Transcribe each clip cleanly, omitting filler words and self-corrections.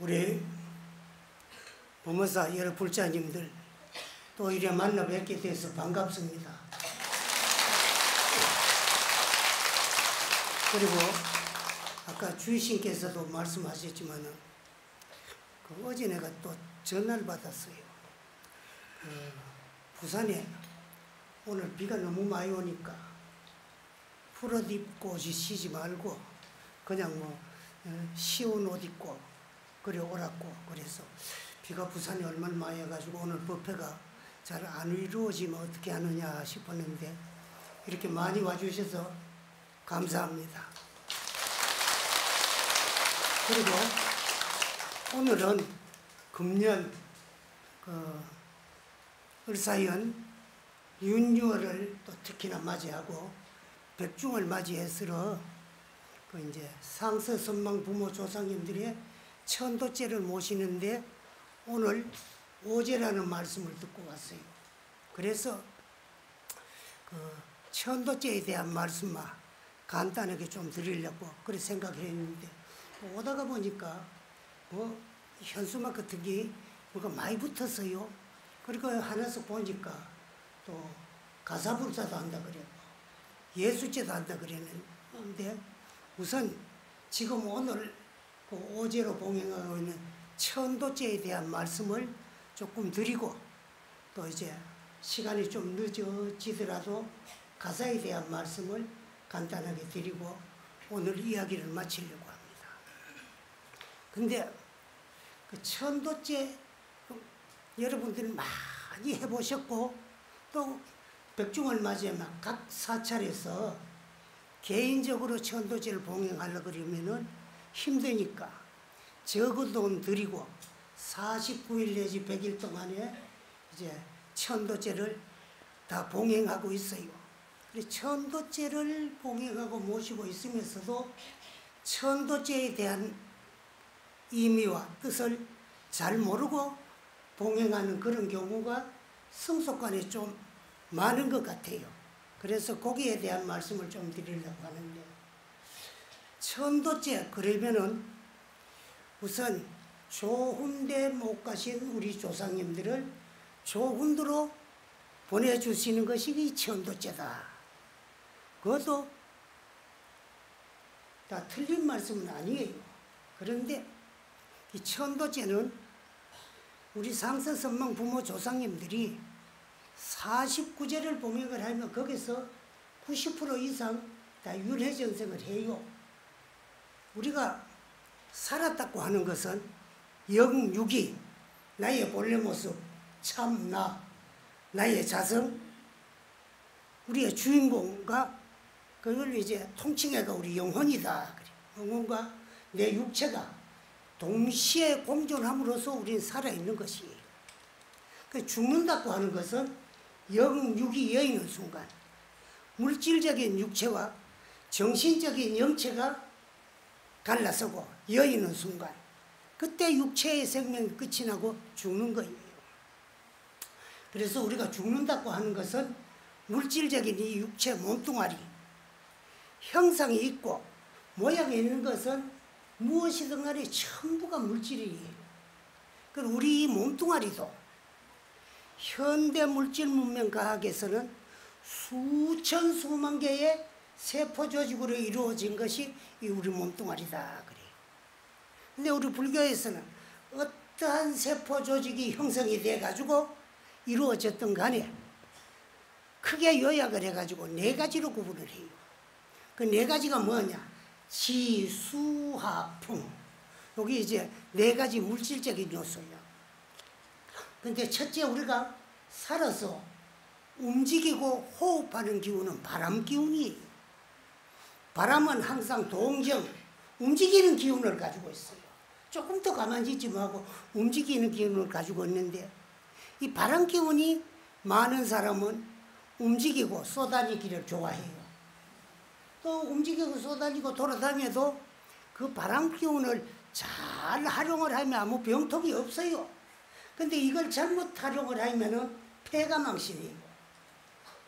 우리 법무사 여러 불자님들 또 이래 만나 뵙게 돼서 반갑습니다. 그리고 아까 주의신께서도 말씀하셨지만은 어제 내가 또 전화를 받았어요. 부산에 오늘 비가 너무 많이 오니까 풀옷 입고 쉬지 말고 그냥 시원 옷 입고 그래 오라고. 그래서 비가 부산에 얼마나 많이 와가지고 오늘 법회가 잘 안 이루어지면 어떻게 하느냐 싶었는데 이렇게 많이 와주셔서 감사합니다. 그리고 오늘은 금년 을사연 윤유월을 또 특히나 맞이하고 백중을 맞이해서 이제 상서 선망 부모 조상님들의 천도제를 모시는데 오늘 오제라는 말씀을 듣고 왔어요. 그래서 천도제에 대한 말씀만 간단하게 좀 드리려고 그렇게 생각했는데 오다가 보니까 현수막 같은 게 뭐가 많이 붙었어요. 그리고 하나씩 보니까 또 가사불사도 한다 그랬고 예수제도 한다 그랬는데 우선 지금 오늘 오제로 봉행하고 있는 천도제에 대한 말씀을 조금 드리고 또 이제 시간이 좀 늦어지더라도 가사에 대한 말씀을 간단하게 드리고 오늘 이야기를 마치려고 합니다. 근데 그 천도제 여러분들이 많이 해보셨고 또 백중을 맞이하면 각 사찰에서 개인적으로 천도제를 봉행하려고 그러면은 힘드니까 적은 돈 들이고 49일 내지 100일 동안에 이제 천도제를 다 봉행하고 있어요. 그래서 천도제를 봉행하고 모시고 있으면서도 천도제에 대한 의미와 뜻을 잘 모르고 봉행하는 그런 경우가 성속관에 좀 많은 것 같아요. 그래서 거기에 대한 말씀을 좀 드리려고 하는데 천도제 그러면은 우선 조훈대 못 가신 우리 조상님들을 조훈도로 보내주시는 것이 이 천도제다. 그것도 다 틀린 말씀은 아니에요. 그런데 이 천도제는 우리 상서 선망 부모 조상님들이 49제를 봉행을 하면 거기서 90% 이상 다 윤회전생을 해요. 우리가 살았다고 하는 것은 영육이 나의 본래 모습 참 나의 자성 우리의 주인공과 그걸 이제 통칭해가 우리 영혼이다. 영혼과 내 육체가 동시에 공존함으로써 우리는 살아있는 것이에요. 죽는다고 하는 것은 영육이 여있는 순간 물질적인 육체와 정신적인 영체가 갈라서고 여있는 순간 그때 육체의 생명이 끝이 나고 죽는 거예요. 그래서 우리가 죽는다고 하는 것은 물질적인 이 육체 몸뚱아리 형상이 있고 모양이 있는 것은 무엇이든 간에 전부가 물질이에요. 그리고 우리 이 몸뚱아리도 현대 물질 문명 과학에서는 수천 수만 개의 세포 조직으로 이루어진 것이 이 우리 몸뚱아리다 그래요. 근데 우리 불교에서는 어떠한 세포 조직이 형성이 돼 가지고 이루어졌던 간에 크게 요약을 해 가지고 네 가지로 구분을 해요. 그 네 가지가 뭐냐? 지, 수, 화, 풍. 여기 이제 네 가지 물질적인 요소예요. 근데 첫째 우리가 살아서 움직이고 호흡하는 기운은 바람 기운이에요. 바람은 항상 동정, 움직이는 기운을 가지고 있어요. 조금 더 가만히 있지 말고 움직이는 기운을 가지고 있는데 이 바람 기운이 많은 사람은 움직이고 쏘다니기를 좋아해요. 또 움직이고 쏘다니고 돌아다녀도 그 바람 기운을 잘 활용을 하면 아무 병통이 없어요. 근데 이걸 잘못 활용을 하면은 폐가 망신이에요.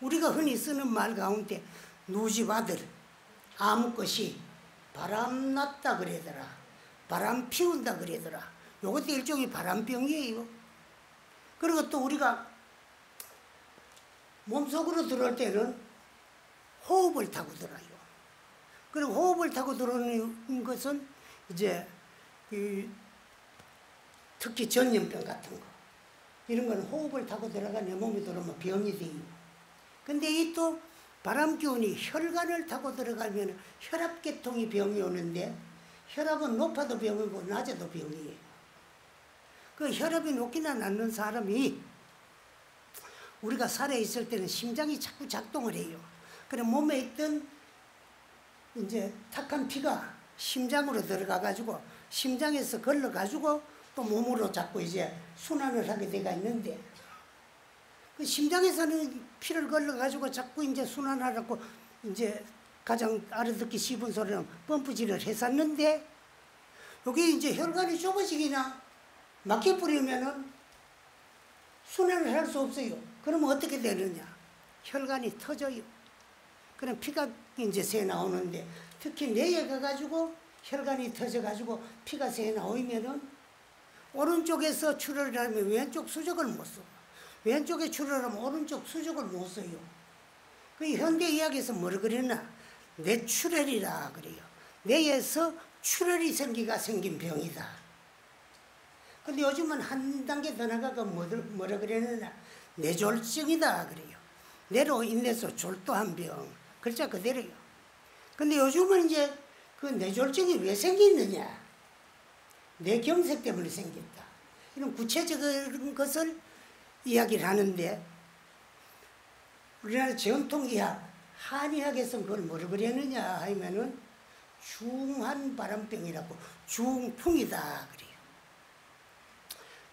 우리가 흔히 쓰는 말 가운데 누집 아들 아무 것이 바람 났다 그러더라. 바람 피운다 그러더라. 요것도 일종의 바람병이에요. 그리고 또 우리가 몸속으로 들어올 때는 호흡을 타고 들어요. 그리고 호흡을 타고 들어오는 것은 이제 특히 전염병 같은 거, 이런 거는 호흡을 타고 들어가 내 몸에 들어오면 병이 돼요. 근데 이 또 바람 기운이 혈관을 타고 들어가면 혈압계통이 병이 오는데, 혈압은 높아도 병이고 낮아도 병이에요. 그 혈압이 높기나 낮는 사람이 우리가 살아있을 때는 심장이 자꾸 작동을 해요. 그럼 몸에 있던 이제 탁한 피가 심장으로 들어가가지고 심장에서 걸러가지고 또 몸으로 자꾸 이제 순환을 하게 돼가 있는데, 그 심장에서는 피를 걸러가지고 자꾸 이제 순환하라고 이제 가장 알아듣기 쉽은 소리는 펌프질을 했었는데, 여기 이제 혈관이 좁아지기나 막혀버리면은 순환을 할 수 없어요. 그러면 어떻게 되느냐? 혈관이 터져요. 그럼 피가 이제 새 나오는데, 특히 뇌에 가가지고 혈관이 터져가지고 피가 새 나오면은 오른쪽에서 출혈을 하면 왼쪽 수족을 못 써. 왼쪽에 출혈하면 오른쪽 수족을 못 써요. 그 현대 이야기에서 뭐라 그랬나? 뇌출혈이라 그래요. 뇌에서 출혈이 생긴 병이다. 근데 요즘은 한 단계 더 나가가 뭐라 그랬느냐? 뇌졸중이다 그래요. 뇌로 인해서 졸도한 병. 글자 그대로요. 근데 요즘은 이제 그 뇌졸중이 왜 생기느냐? 뇌경색 때문에 생겼다. 이런 구체적인 것을 이야기를 하는데, 우리나라 전통의학, 한의학에서 그걸 뭐라 그랬느냐 하면은 중한바람병이라고, 중풍이다 그래요.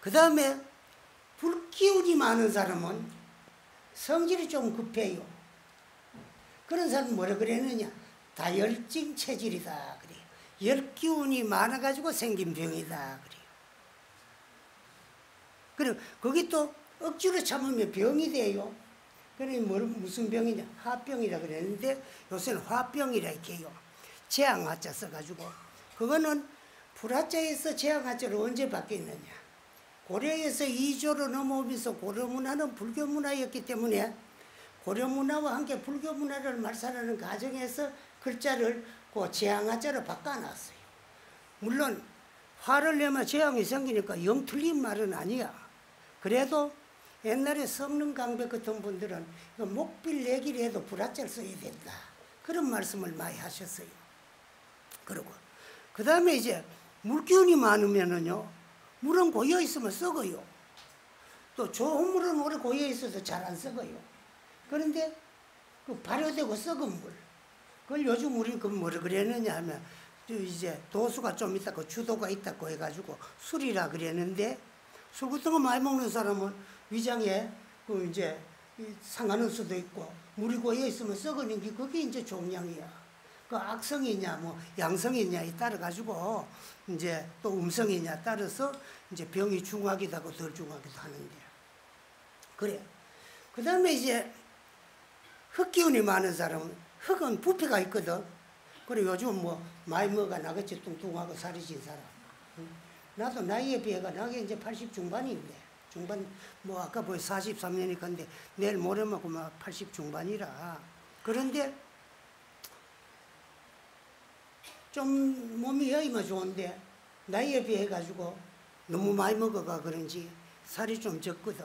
그 다음에 불기운이 많은 사람은 성질이 좀 급해요. 그런 사람은 뭐라 그랬느냐? 다열증 체질이다 그래요. 열기운이 많아가지고 생긴 병이다 그래요. 그리고 거기 또 억지로 참으면 병이 돼요. 그러니 무슨 병이냐? 화병이라 그랬는데 요새는 화병이라 이렇게 해요. 제왕화자 써가지고. 그거는 불화자에서 제왕화자로 언제 바뀌었느냐? 고려에서 이조로 넘어오면서 고려문화는 불교문화였기 때문에 고려문화와 함께 불교문화를 말살하는 과정에서 글자를 그 제왕화자로 바꿔놨어요. 물론 화를 내면 제왕이 생기니까 영 틀린 말은 아니야. 그래도 옛날에 성능강백 같은 분들은 목빌 내기를 해도 불화자를 써야 된다, 그런 말씀을 많이 하셨어요. 그리고 그 다음에 이제 물기운이 많으면은요, 물은 고여 있으면 썩어요. 또 좋은 물은 오래 고여 있어서 잘 안 썩어요. 그런데 그 발효되고 썩은 물, 그걸 요즘 우리 그 뭐라 그랬느냐 하면 이제 도수가 좀 있다고, 주도가 있다고 해가지고 술이라 그랬는데, 술 같은 거 많이 먹는 사람은 위장에 그 이제 상하는 수도 있고, 물이 고여 있으면 썩어는 게 그게 이제 종양이야. 그 악성이냐 뭐 양성이냐에 따라 가지고 이제 또 음성이냐 따라서 이제 병이 중하기도 하고 덜 중하기도 하는데, 그래. 그 다음에 이제 흙기운이 많은 사람은, 흙은 부피가 있거든. 그래 요즘 뭐 많이 먹어 나같이 뚱뚱하고 살이 찐 사람. 나도 나이에 비해가 나게 이제 80 중반인데, 중반 뭐 아까 보여 43년이 건데 내일 모레면 그만 80 중반이라. 그런데 좀 몸이 여의면 좋은데 나이에 비해 가지고 너무 많이 먹어가 그런지 살이 좀 적거든.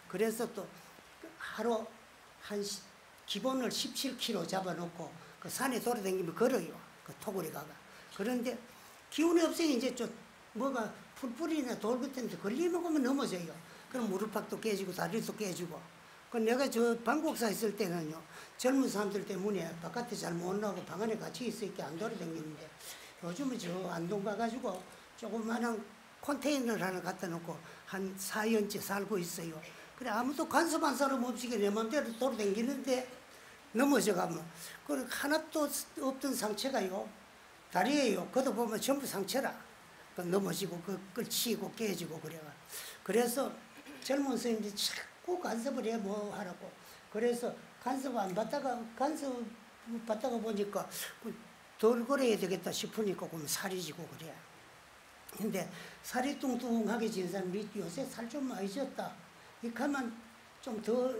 그래서 또 하루 한 기본을 17kg 잡아놓고 그 산에 돌아다니면 걸어요. 그 토굴에 가가. 그런데 기운이 없으니 이제 좀 뭐가 풀뿌리나 돌 같은 데 걸리면 넘어져요. 그럼 무릎팍도 깨지고 다리도 깨지고. 그 내가 저 방곡사 있을 때는요, 젊은 사람들 때문에 바깥에 잘 못 나가고 방 안에 같이 있으니까 안 돌아다니는데, 요즘은 저 안동 가가지고 조그마한 컨테이너를 하나 갖다 놓고 한 4년째 살고 있어요. 그래 아무도 간섭한 사람 없이 내 맘대로 돌아다니는데 넘어져가면 그 하나도 없던 상처가요, 다리에요. 걷어보면 전부 상처라. 그 넘어지고 그 끌치고 깨지고 그래가. 그래서 젊은 선생님들이 자꾸 간섭을 해 뭐 하라고. 그래서 간섭 안 받다가 보니까 덜 걸어야 되겠다 싶으니까 그럼 살이 지고 그래. 근데 살이 뚱뚱하게 진 사람이 요새 살 좀 많이 쪘다. 이렇게 하면 좀 더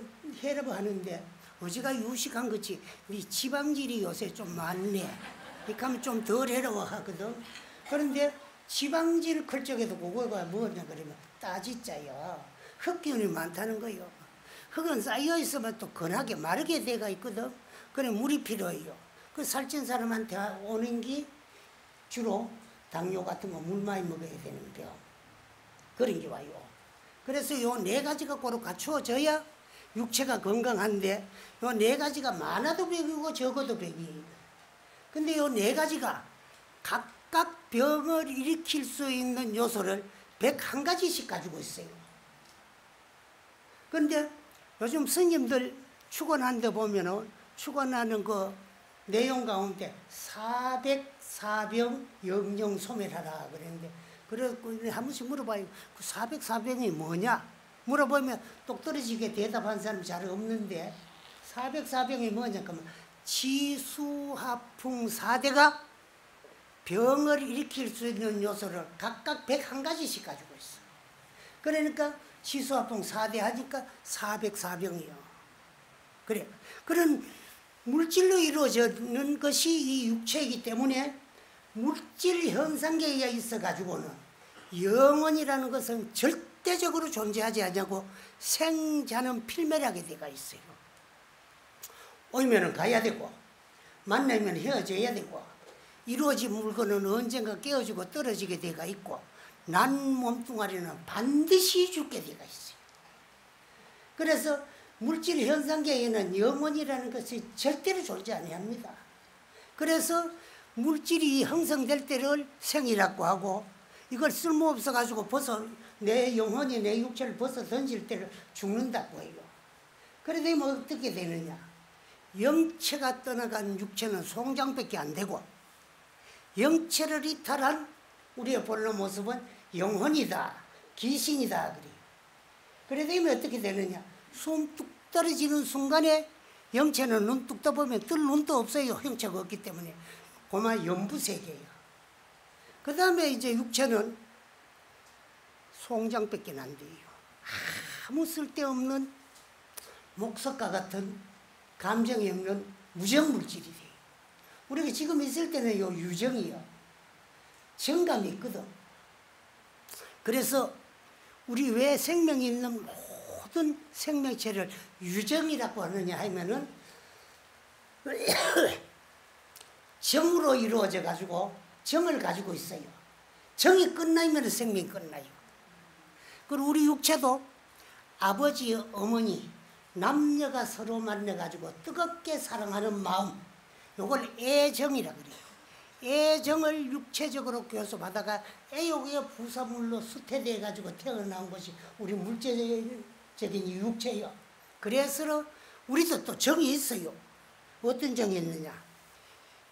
해라고 하는데 어지가 유식한 거지. 네 지방질이 요새 좀 많네. 이렇게 하면 좀 덜 해라고 하거든. 그런데 지방질 클 적에도 그거가 뭐냐 그러면 따지자야. 흙균이 많다는 거요. 흙은 쌓여 있으면 또 건하게 마르게 돼가 있거든. 그래 물이 필요해요. 그 살찐 사람한테 오는 게 주로 당뇨 같은 거 물 많이 먹어야 되는 병. 그런 게 와요. 그래서 요 네 가지가 고루 갖추어져야 육체가 건강한데 요 네 가지가 많아도 병이고 적어도 병이에요. 근데 요 네 가지가 각각 병을 일으킬 수 있는 요소를 101가지씩 가지고 있어요. 그런데 요즘 스님들 축원하는 데 보면은 축원하는 그 내용 가운데 404병 영영소멸하라 그랬는데 그래서 한 번씩 물어봐요. 그 404병이 뭐냐? 물어보면 똑 떨어지게 대답한 사람이 잘 없는데 404병이 뭐냐? 그러면 지수화풍 4대가 병을 일으킬 수 있는 요소를 각각 101가지씩 가지고 있어. 그러니까 지수화풍 4대 하니까 404병이요. 그래. 그런 물질로 이루어지는 것이 이 육체이기 때문에 물질 현상계에 있어가지고는 영혼이라는 것은 절대적으로 존재하지 않냐고 생자는 필멸하게 되어 있어요. 오면은 가야 되고 만나면 헤어져야 되고 이루어진 물건은 언젠가 깨어지고 떨어지게 되어 있고 난 몸뚱아리는 반드시 죽게 되어 있어요. 그래서 물질 현상계에는 영혼이라는 것이 절대로 존재 아니합니다. 그래서 물질이 형성될 때를 생이라고 하고 이걸 쓸모없어 가지고 내 영혼이 내 육체를 벗어 던질 때를 죽는다고 해요. 그래서 어떻게 되느냐? 영체가 떠나간 육체는 송장밖에 안 되고 영체를 이탈한 우리의 본래 모습은 영혼이다, 귀신이다 그래요. 그래서 어떻게 되느냐? 숨 뚝 떨어지는 순간에 영체는 눈 뚝 떠보면 뜰 눈도 없어요. 형체가 없기 때문에. 그만 연부세계예요. 그 다음에 이제 육체는 송장밖에 안 돼요. 아무 쓸데없는 목석과 같은 감정이 없는 무정물질이 돼요. 우리가 지금 있을 때는 요 유정이요. 정감이 있거든. 그래서 우리 왜 생명이 있는 모든 생명체를 유정이라고 하느냐 하면은 정으로 이루어져 가지고 정을 가지고 있어요. 정이 끝나면 생명이 끝나요. 그리고 우리 육체도 아버지, 어머니, 남녀가 서로 만나 가지고 뜨겁게 사랑하는 마음, 요걸 애정이라 그래요. 애정을 육체적으로 교섭하다가 애욕의 부산물로 수태돼 가지고 태어난 것이 우리 물질적인 육체요. 그래서 우리도 또 정이 있어요. 어떤 정이 있느냐?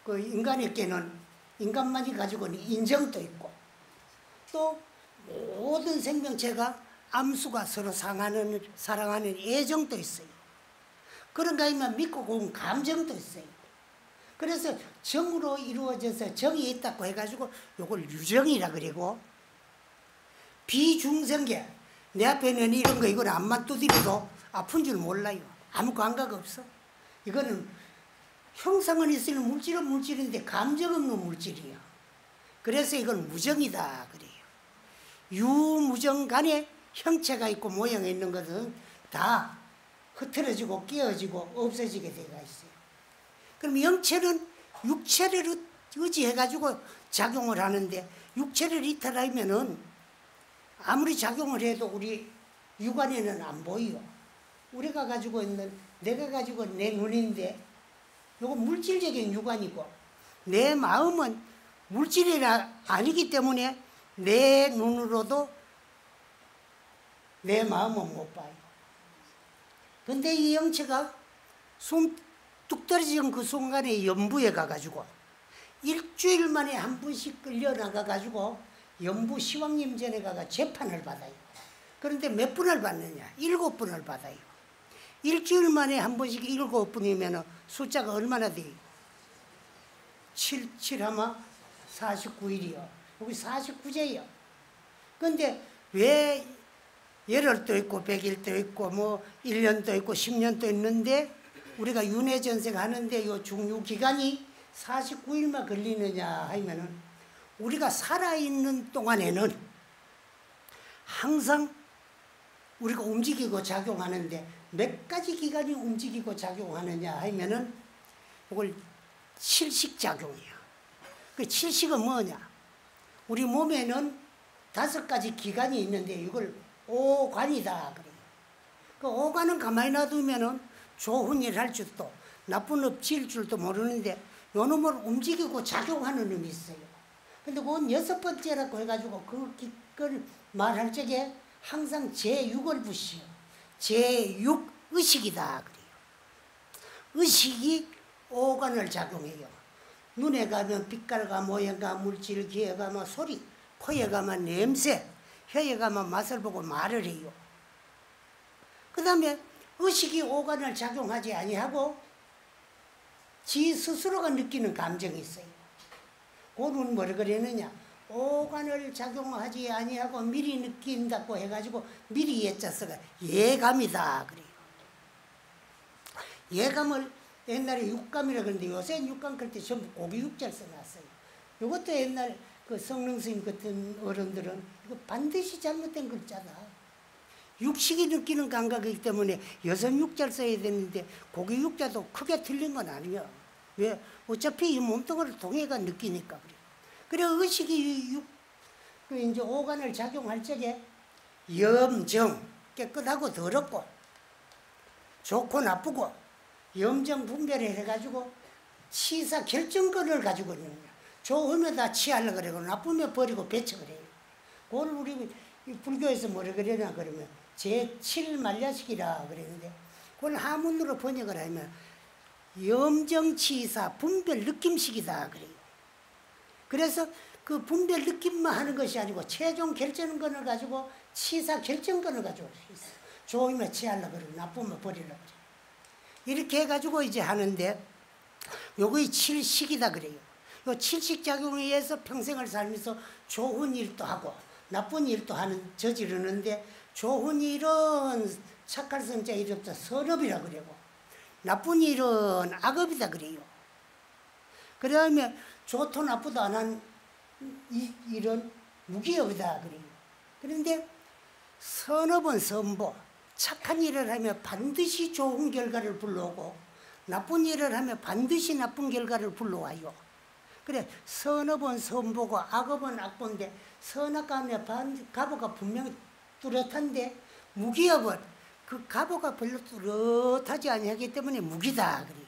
그 인간에게는 인간만이 가지고 있는 인정도 있고 또 모든 생명체가 암수가 서로 사랑하는 애정도 있어요. 그런가 하면 믿고 온 감정도 있어요. 그래서 정으로 이루어져서 정이 있다고 해가지고 요걸 유정이라 그러고 비중생계 내 앞에 있는 이런 거 이건 암만 두드려도 아픈 줄 몰라요. 아무 감각 없어. 이거는 형상은 있으면 물질은 물질인데 감정 없는 물질이야. 그래서 이건 무정이다 그래요. 유무정 간에 형체가 있고 모양이 있는 것은 다 흐트러지고 깨어지고 없어지게 되어 있어요. 그럼 영체는 육체를 의지해가지고 작용을 하는데 육체를 이탈하면은 아무리 작용을 해도 우리 육안에는 안 보여. 우리가 가지고 있는 내가 가지고 내 눈인데 이거 물질적인 육안이고 내 마음은 물질이 아니기 때문에 내 눈으로도 내 마음은 못 봐요. 근데 이 영체가 숨 뚝 떨어지는 그 순간에 연부에 가가지고 일주일 만에 한 번씩 끌려나가가지고 연부 시황림전에 가가 재판을 받아요. 그런데 몇 분을 받느냐? 7분을 받아요. 일주일 만에 한 번씩 7분이면 숫자가 얼마나 돼요? 7, 7 하면 49일이요. 우리 49제예요. 근데 왜 열흘도 있고 100일도 있고 뭐 1년도 있고 10년도 있는데 우리가 윤회전생 하는데 요 중유기간이 49일만 걸리느냐 하면은 우리가 살아있는 동안에는 항상 우리가 움직이고 작용하는데 몇 가지 기간이 움직이고 작용하느냐 하면은 이걸 칠식작용이에요. 그 칠식은 뭐냐? 우리 몸에는 5가지 기관이 있는데 이걸 오관이다 그래요. 그 오관은 가만히 놔두면은 좋은 일 할 줄도 나쁜 업 지을 줄도 모르는데 요 놈을 움직이고 작용하는 놈이 있어요. 근데 그건 6번째라고 해가지고 그걸 말할 적에 항상 제6을 붙이요. 제6 의식이다 그래요. 의식이 오관을 작용해요. 눈에 가면 빛깔과 모양과 물질, 귀에 가면 소리, 코에 가면 냄새, 혀에 가면 맛을 보고 말을 해요. 그 다음에 의식이 오관을 작용하지 아니하고 지 스스로가 느끼는 감정이 있어요. 그거는 뭐라 그러느냐? 오관을 작용하지 아니하고 미리 느낀다고 해가지고 미리 예자서가 예감이다 그래요. 예감을 옛날에 육감이라 그러는데 요새는 육감 그럴 때 전부 고기 육자를 써놨어요. 이것도 옛날 그 성능 스님 같은 어른들은 이거 반드시 잘못된 글자다. 육식이 느끼는 감각이기 때문에 여성 육자를 써야 되는데 고기 육자도 크게 틀린 건 아니야. 왜? 어차피 이 몸뚱아리 동해가 느끼니까 그래. 그래 의식이 이제 오관을 작용할 적에 염정 깨끗하고 더럽고 좋고 나쁘고 염정 분별을 해가지고 치사 결정권을 가지고 있는 거야. 좋으면 다 취하려고 그러고 나쁘면 버리고 배척을 해요. 그걸 우리 불교에서 뭐라 그러냐 그러면 제7만려식이라 그랬는데 그걸 한문으로 번역을 하면 염정치사 분별 느낌식이다 그래요. 그래서 그 분별 느낌만 하는 것이 아니고 최종 결정권을 가지고 치사 결정권을 가지고 있어. 좋으면 취하려고 그러고 나쁘면 버리려고 그래. 이렇게 해가지고 이제 하는데 요거의 칠식이다 그래요. 요 칠식작용에 의해서 평생을 살면서 좋은 일도 하고 나쁜 일도 저지르는데 좋은 일은 착할 성자 이름부터 선업이라 그러고 나쁜 일은 악업이다 그래요. 그 다음에 좋도 나쁘도 안 한 일은 무기업이다 그래요. 그런데 선업은 선보, 착한 일을 하면 반드시 좋은 결과를 불러오고 나쁜 일을 하면 반드시 나쁜 결과를 불러와요. 그래 선업은 선보고 악업은 악보인데 선악과 하면 갑오가 분명히 뚜렷한데 무기업은 그 갑오가 별로 뚜렷하지 아니하기 때문에 무기다 그래요.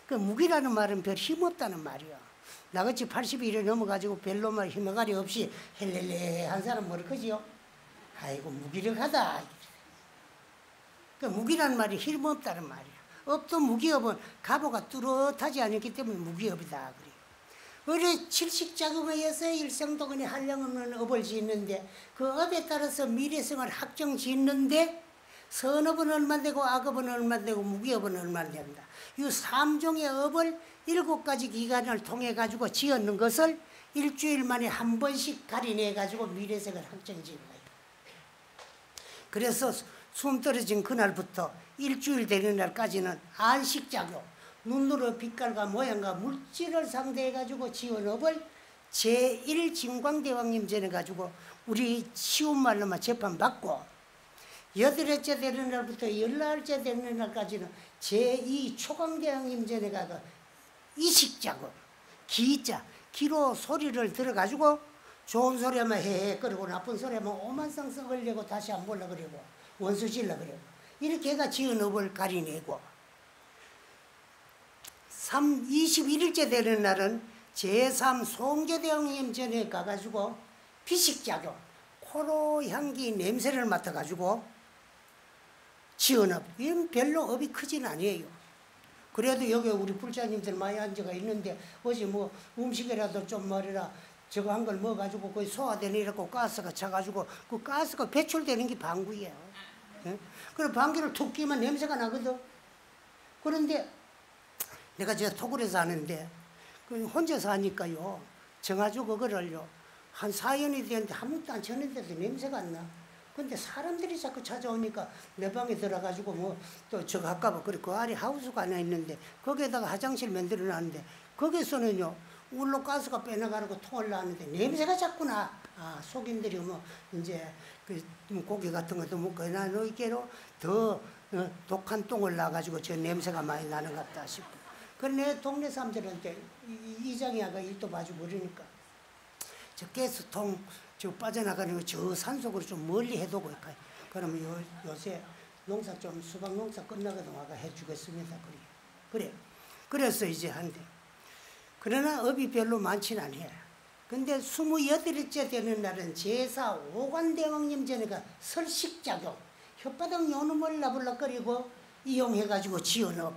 그 무기라는 말은 별 힘없다는 말이야. 나같이 80일에 넘어가지고 별로 말 힘어가리 없이 헬렐레 한 사람 뭐를 그지요? 아이고 무기력하다. 그 무기라는 말이 힘없다는 말이야. 업도 무기업은 갑오가 뚜렷하지 않았기 때문에 무기업이다 그래요. 그래 칠식작용에 의해서 일생동안에 한량없는 업을 짓는데 그 업에 따라서 미래생을 확정 짓는데 선업은 얼마 되고 악업은 얼마 되고 무기업은 얼마 된다. 이 3종의 업을 7가지 기간을 통해 가지고 지었는 것을 일주일 만에 한 번씩 가리내 가지고 미래생을 확정 지은 거예요. 그래서 숨 떨어진 그날부터 일주일 되는 날까지는 안식작용, 눈으로 빛깔과 모양과 물질을 상대해 가지고 지은 업을 제1진광대왕님 전에 가지고 우리 쉬운 말로만 재판받고 8회째 되는 날부터 10날째 되는 날까지는 제2초광대왕님 전에 가서 이식작용, 기자, 기로 소리를 들어가지고 좋은 소리 하면 헤헤 그러고 나쁜 소리 하면 오만상성 걸리고 다시 안 보려 그러고 원수 질러 그러고 이렇게 해가 지은 업을 가리내고 21일째 되는 날은 제3 송계대왕님 전에 가가지고 비식작용, 코로 향기 냄새를 맡아가지고 지은 업, 이건 별로 업이 크진 아니에요. 그래도 여기 우리 불자님들 많이 앉아가 있는데 어제 뭐 음식이라도 좀 말이라 저거 한 걸 먹어가지고 거의 소화되니라고 가스가 차가지고 그 가스가 배출되는 게 방구예요. 예? 그래 방귀를 툭 끼면 냄새가 나거든. 그런데 내가 저 토굴에서 하는데 혼자서 하니까요. 정아주 그거를요 한 4년이 됐는데 아무것도 안 쳤는데도 냄새가 안 나. 근데 사람들이 자꾸 찾아오니까 내 방에 들어가지고 뭐 또 저 가까워. 그래 그 아래 하우스가 하나 있는데 거기에다가 화장실 만들어 놨는데 거기서는요 울로 가스가 빼나가고 통을 놨는데 냄새가 자꾸 나. 아 속인들이 뭐 이제 그 고기 같은 것도 뭐 그나 놓기로 더 독한 똥을 놔가지고 저 냄새가 많이 나는 것 같다 싶고. 그래 내 동네 사람들한테 이장이야가 일도 봐주고 그러니까 저 가스통 저 빠져나가는 거 저 산속으로 좀 멀리 해두고 있까. 그러면 요새 농사 좀 수박 농사 끝나거든 와가 해주겠습니다. 그래. 그래서 이제 한대. 그러나 업이 별로 많지는 않아요. 근데 28일째 되는 날은 제사 오관대왕님 전에가 설식작용 혓바닥 요놈을 나불락거리고 이용해가지고 지은 업.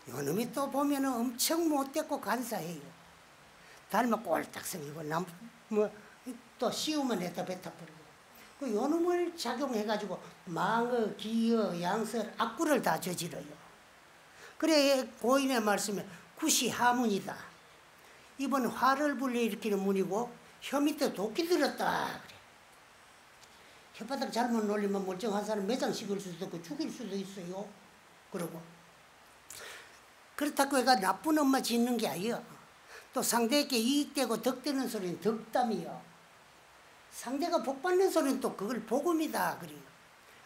요놈이 또 보면은 엄청 못됐고 간사해요. 닮아 꼴딱 생기고 또 씌우면 해다 뱉어버리고 그 요놈을 작용해가지고 망어, 기어, 양설, 악구를 다 저질러요. 그래 고인의 말씀에 굿이 하문이다. 이번 화를 불러일으키는 문이고 혀 밑에 도끼 들었다. 그래. 혓바닥 잘못 놀리면 멀쩡한 사람 매장 식을 수도 있고 죽일 수도 있어요. 그러고 그렇다고 해가 나쁜 엄마 짓는 게 아니야. 또 상대에게 이익되고 덕되는 소리는 덕담이요. 상대가 복받는 소리는 또 그걸 복음이다 그래요.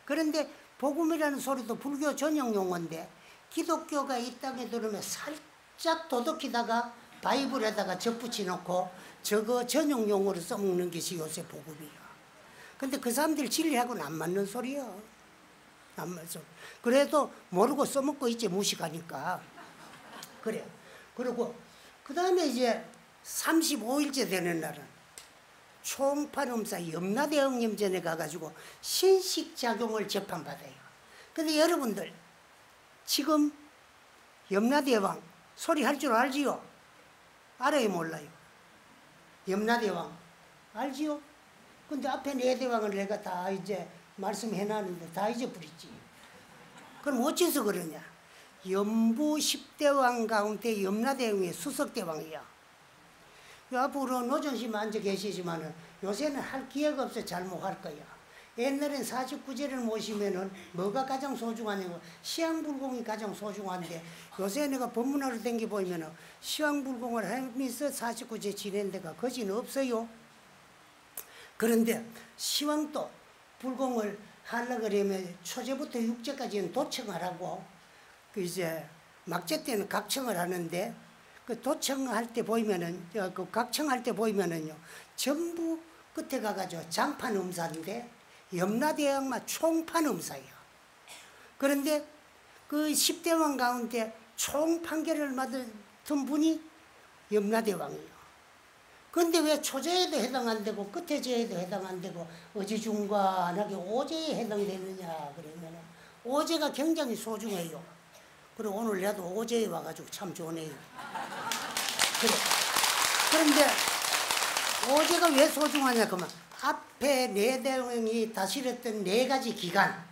그런데 복음이라는 소리도 불교 전용 용어인데 기독교가 이 땅에 들어오면 살짝 도덕히다가 바이블에다가 접붙여 놓고 저거 전용 용어로 써먹는 것이 요새 복음이야. 근데 그 사람들 진리하고는 안 맞는 소리야. 안 맞아. 그래도 모르고 써먹고 있지 무식하니까. 그래. 그리고 그 다음에 이제 35일째 되는 날은 총판음사 염라대왕님 전에 가가지고 신식작용을 재판받아요. 근데 여러분들 지금 염라대왕 소리 할 줄 알지요? 알아요 몰라요? 염라대왕 알지요? 근데 앞에 네 대왕을 내가 다 이제 말씀해놨는데 다 잊어버렸지. 그럼 어째서 그러냐? 연부 10대왕 가운데 염라대왕이 수석대왕이야. 앞으로 노전심 앉아 계시지만은 요새는 할 기회가 없어 잘 못 할 거야. 옛날엔 49제를 모시면은 뭐가 가장 소중하냐고 시황불공이 가장 소중한데 요새 내가 법문하러 댕겨 보이면은 시황불공을 하면서 49제 지낸 데가 거진 없어요. 그런데 시황도 불공을 하려고 그러면 초제부터 육제까지는 도청을 하고 그 이제 막제 때는 각청을 하는데 그 도청할 때 보이면은 그 각청할 때 보이면은요 전부 끝에 가가지고 장판 음사인데 염라대왕만 총판 음사예요. 그런데 그 10대왕 가운데 총 판결을 맡은 분이 염라대왕이에요. 그런데 왜 초제에도 해당 안 되고 끝에 제에도 해당 안 되고 어지중간하게 오제에 해당되느냐 그러면은 오제가 굉장히 소중해요. 그리고 오늘 나도 오제에 와가지고 참 좋네요. 그래. 그런데 오제가 왜 소중하냐 그러면 앞에 네 대왕이 다스렸던 네 가지 기간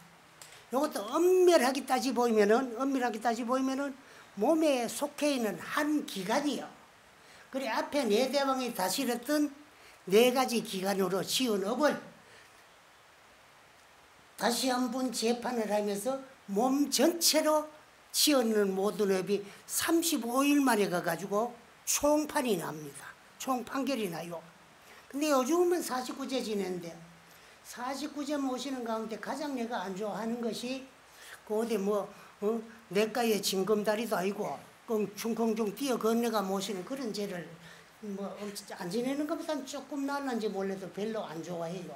이것도 엄밀하게 따지 보이면은 몸에 속해 있는 한 기간이요. 그래 앞에 네 대왕이 다스렸던 네 가지 기간으로 지은 업을 다시 한번 재판을 하면서 몸 전체로 지었는 모든 업이 35일 만에 가가지고 총판이 납니다. 총판결이 나요. 근데 요즘은 49제 지내는데 49제 모시는 가운데 가장 내가 안 좋아하는 것이 그 어디 내과에 징검다리도 아니고 중콩중 뛰어 건너가 모시는 그런 제를 안 지내는 것보다는 조금 나을는지 몰라도 별로 안 좋아해요.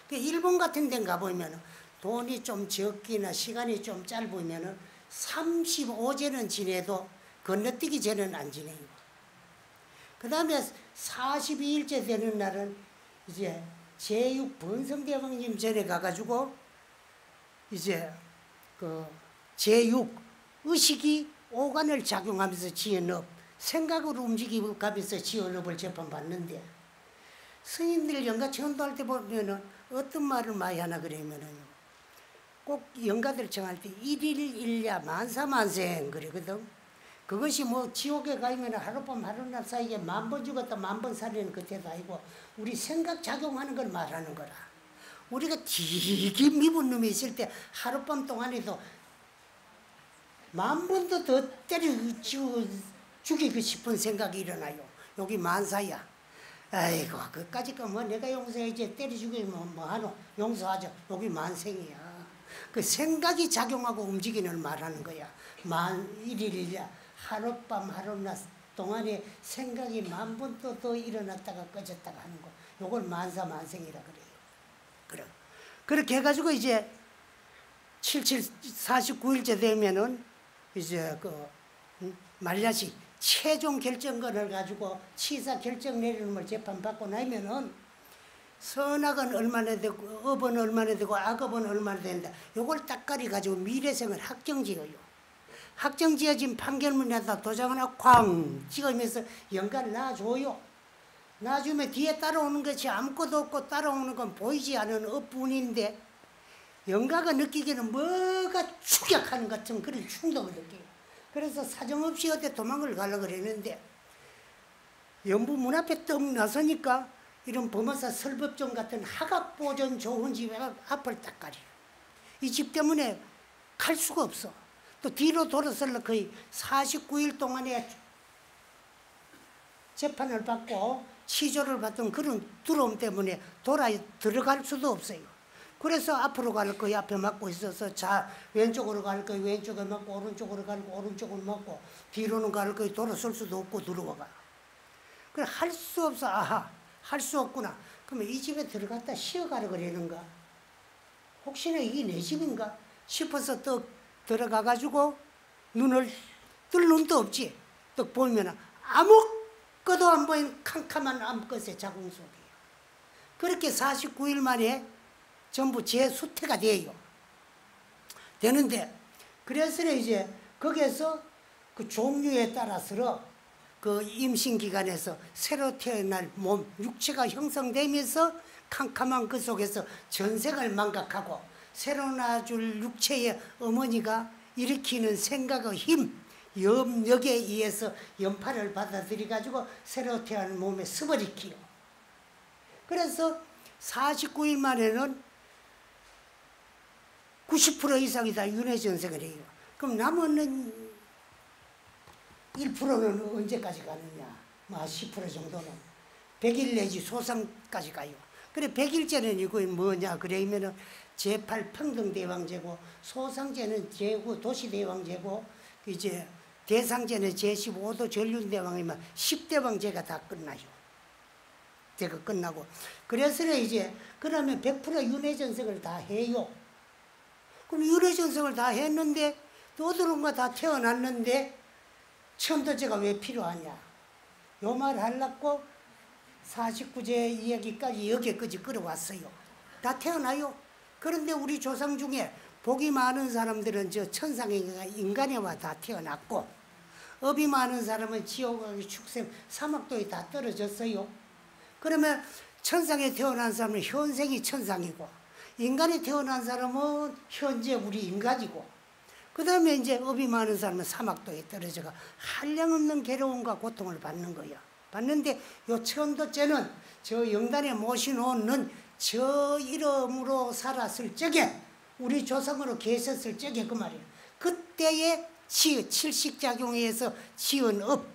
그 일본 같은 데 가보면 돈이 좀 적기나 시간이 좀 짧으면 35제는 지내도 건너뛰기 전에는 안 지내요. 그 다음에 42일째 되는 날은 이제 제6 번성대왕님 전에 가가지고 이제 그 제6 의식이 오간을 작용하면서 지은 업, 생각으로 움직이면서 지은 업을 재판받는데 스님들 영가 천도할 때 보면은 어떤 말을 많이 하나 그러면은 꼭 영가들 청할 때 일일일야 만사만생 그러거든. 그것이 뭐 지옥에 가면 하룻밤 하루낮 사이에 10,000번 죽었다 10,000번 살리는 그때도 아니고 우리 생각 작용하는 걸 말하는 거라. 우리가 되게 미운 놈이 있을 때 하룻밤 동안에도 10,000번도 더 때려 죽이고 싶은 생각이 일어나요. 여기 만사야. 아이고 그까짓 거 뭐 내가 용서해야지 때려 죽이면 뭐하노. 용서하죠. 여기 만생이야. 그 생각이 작용하고 움직이는 말하는 거야. 일일이야. 하룻밤 하루낮 동안에 생각이 10,000번도 더 일어났다가 꺼졌다가 하는 거. 요걸 만사만생이라 그래요. 그래. 그렇게 해가지고 이제 49일째 되면은 이제 말야시 최종 결정권을 가지고 치사 결정 내리는 걸 재판받고 나면은 선악은 얼마나 되고 업은 얼마나 되고 악업은 얼마나 된다. 요걸 딱가리 가지고 미래생을 확정지어요. 확정지어진 판결문에다 도장 하나 쾅 찍으면서 연가를 놔줘요. 놔주면 뒤에 따라오는 것이 아무것도 없고 따라오는 건 보이지 않은 업뿐인데 연가가 느끼기에는 뭐가 추격하는 것 같은 그런 충동을 느껴요. 그래서 사정없이 어디 도망을 가려고 그랬는데 연부 문 앞에 떡 나서니까 이런 범어사 설법정 같은 하각보전 좋은 집 앞을 딱 가려. 이 집 때문에 갈 수가 없어. 또 뒤로 돌아서려 거의 49일 동안에 재판을 받고 치조를 받던 그런 두려움 때문에 들어갈 수도 없어요. 그래서 앞으로 갈 거예요. 앞에 막고 있어서 왼쪽으로 갈 거예요. 왼쪽에 막고 오른쪽으로 가고 오른쪽으로 막고 뒤로는 갈 거예요. 돌아설 수도 없고 들어와가. 그래 할 수 없어. 아하 할 수 없구나. 그러면 이 집에 들어갔다 쉬어가려 그러는가? 혹시나 이게 내 집인가 싶어서 또 들어가가지고 눈을 뜰 눈도 없지. 또 보면 아무것도 안 보이는 캄캄한 암컷의 자궁 속이에요. 그렇게 49일 만에 전부 재수태가 돼요. 되는데 그래서 이제 거기에서 그 종류에 따라서 그 임신기간에서 새로 태어날 몸, 육체가 형성되면서 캄캄한 그 속에서 전생을 망각하고 새로 낳아줄 육체의 어머니가 일으키는 생각의 힘, 염력에 의해서 연파를 받아들여가지고 새로 태어난 몸에 습어리키요. 그래서 49일 만에는 90% 이상이 다 윤회전생을 해요. 그럼 남은 1%는 언제까지 가느냐? 10% 정도는 100일 내지 소상까지 가요. 그래 100일째는 이거 뭐냐? 그러면은 제8평등대왕제고 소상제는 제9 도시대왕제고 이제 대상제는 제15도 전륜대왕이면 10대왕제가 다 끝나요. 제가 끝나고 그래서 이제 그러면 100% 윤회전생을 다 해요. 그럼 윤회전생을 다 했는데 너들은가 다 태어났는데 천도제가 왜 필요하냐? 요 말 하려고 49제 이야기까지 여기까지 끌어왔어요. 다 태어나요. 그런데 우리 조상 중에 복이 많은 사람들은 저 천상의 인간에와 다 태어났고 업이 많은 사람은 지옥의 축생 사막도에 다 떨어졌어요. 그러면 천상에 태어난 사람은 현생이 천상이고 인간에 태어난 사람은 현재 우리 인간이고 그 다음에 이제 업이 많은 사람은 사막도에 떨어져가 한량없는 괴로움과 고통을 받는 거야. 받는데 요 천도죄는 저 영단에 모셔놓는 저 이름으로 살았을 적에 우리 조상으로 계셨을 적에 그 말이야. 그때의 칠식작용에 의해서 지은 업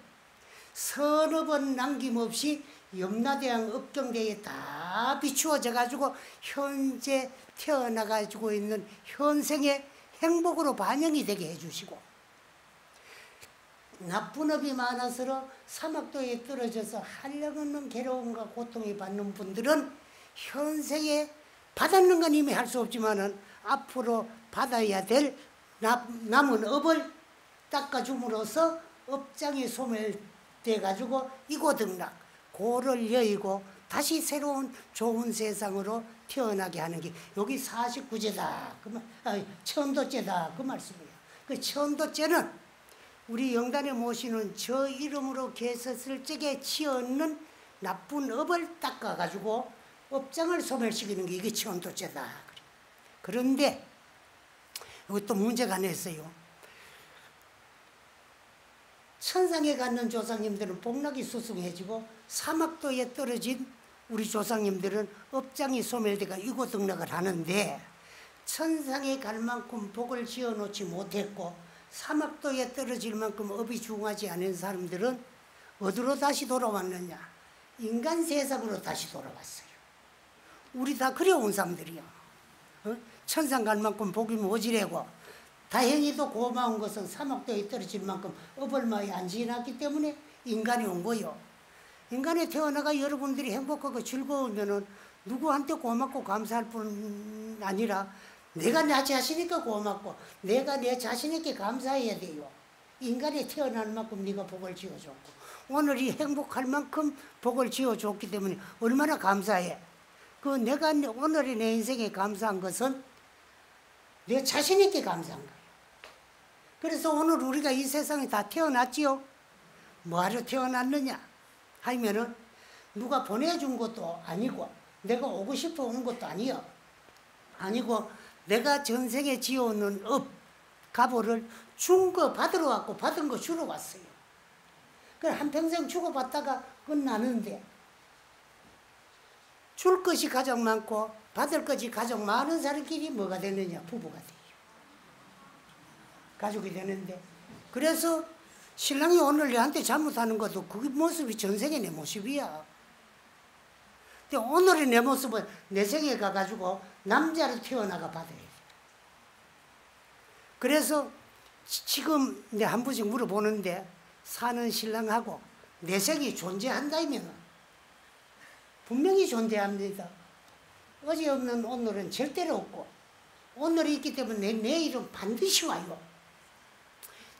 선업은 남김없이 염라대왕 업경대에 다 비추어져 가지고 현재 태어나 가지고 있는 현생의 행복으로 반영이 되게 해주시고 나쁜 업이 많아서 사막도에 떨어져서 한량없는 괴로움과 고통을 받는 분들은 현생에 받았는 건 이미 할 수 없지만은 앞으로 받아야 될 남은 업을 닦아줌으로써 업장이 소멸돼 가지고 이고등락 고를 여의고 다시 새로운 좋은 세상으로 태어나게 하는 게 여기 49제다. 천도제다. 그 말씀이에요. 그 천도제는 우리 영단에 모시는 저 이름으로 계셨을 적에 치었는 나쁜 업을 닦아가지고 업장을 소멸시키는 게 이게 천도제다. 그런데 이것도 문제가 있어요. 천상에 갔는 조상님들은 복락이 수승해지고 사막도에 떨어진 우리 조상님들은 업장이 소멸되가 유고등락을 하는데 천상에 갈 만큼 복을 지어놓지 못했고 사막도에 떨어질 만큼 업이 중하지 않은 사람들은 어디로 다시 돌아왔느냐? 인간 세상으로 다시 돌아왔어요. 우리 다 그래온 사람들이야. 천상 갈 만큼 복이 모지래고 다행히도 고마운 것은 사막도에 떨어질 만큼 업을 많이 안 지났기 때문에 인간이 온 거요. 인간에 태어나가 여러분들이 행복하고 즐거우면은 누구한테 고맙고 감사할 뿐 아니라 내가 나 자신에게 고맙고 내가 내 자신에게 감사해야 돼요. 인간에 태어날 만큼 네가 복을 지어줬고 오늘이 행복할 만큼 복을 지어줬기 때문에 얼마나 감사해. 그 내가 오늘의 내 인생에 감사한 것은 내 자신에게 감사한 거예요. 그래서 오늘 우리가 이 세상에 다 태어났지요. 뭐하러 태어났느냐 하면은 누가 보내준 것도 아니고 내가 오고 싶어 온 것도 아니요. 아니고 내가 전생에 지어오는 업, 가보를 준 거 받으러 왔고 받은 거 주러 왔어요. 그래 한평생 주고받다가 끝나는데 줄 것이 가장 많고 받을 것이 가장 많은 사람끼리 뭐가 되느냐? 부부가 돼요. 가족이 되는데 그래서 신랑이 오늘 내한테 잘못하는 것도 그 모습이 전생의 내 모습이야. 근데 오늘의 내 모습은 내 생에 가가지고 남자로 태어나가 받아야 돼. 그래서 지금 내 한 번씩 물어보는데 사는 신랑하고 내 생이 존재한다면 분명히 존재합니다. 어제 없는 오늘은 절대로 없고 오늘이 있기 때문에 내일은 반드시 와요.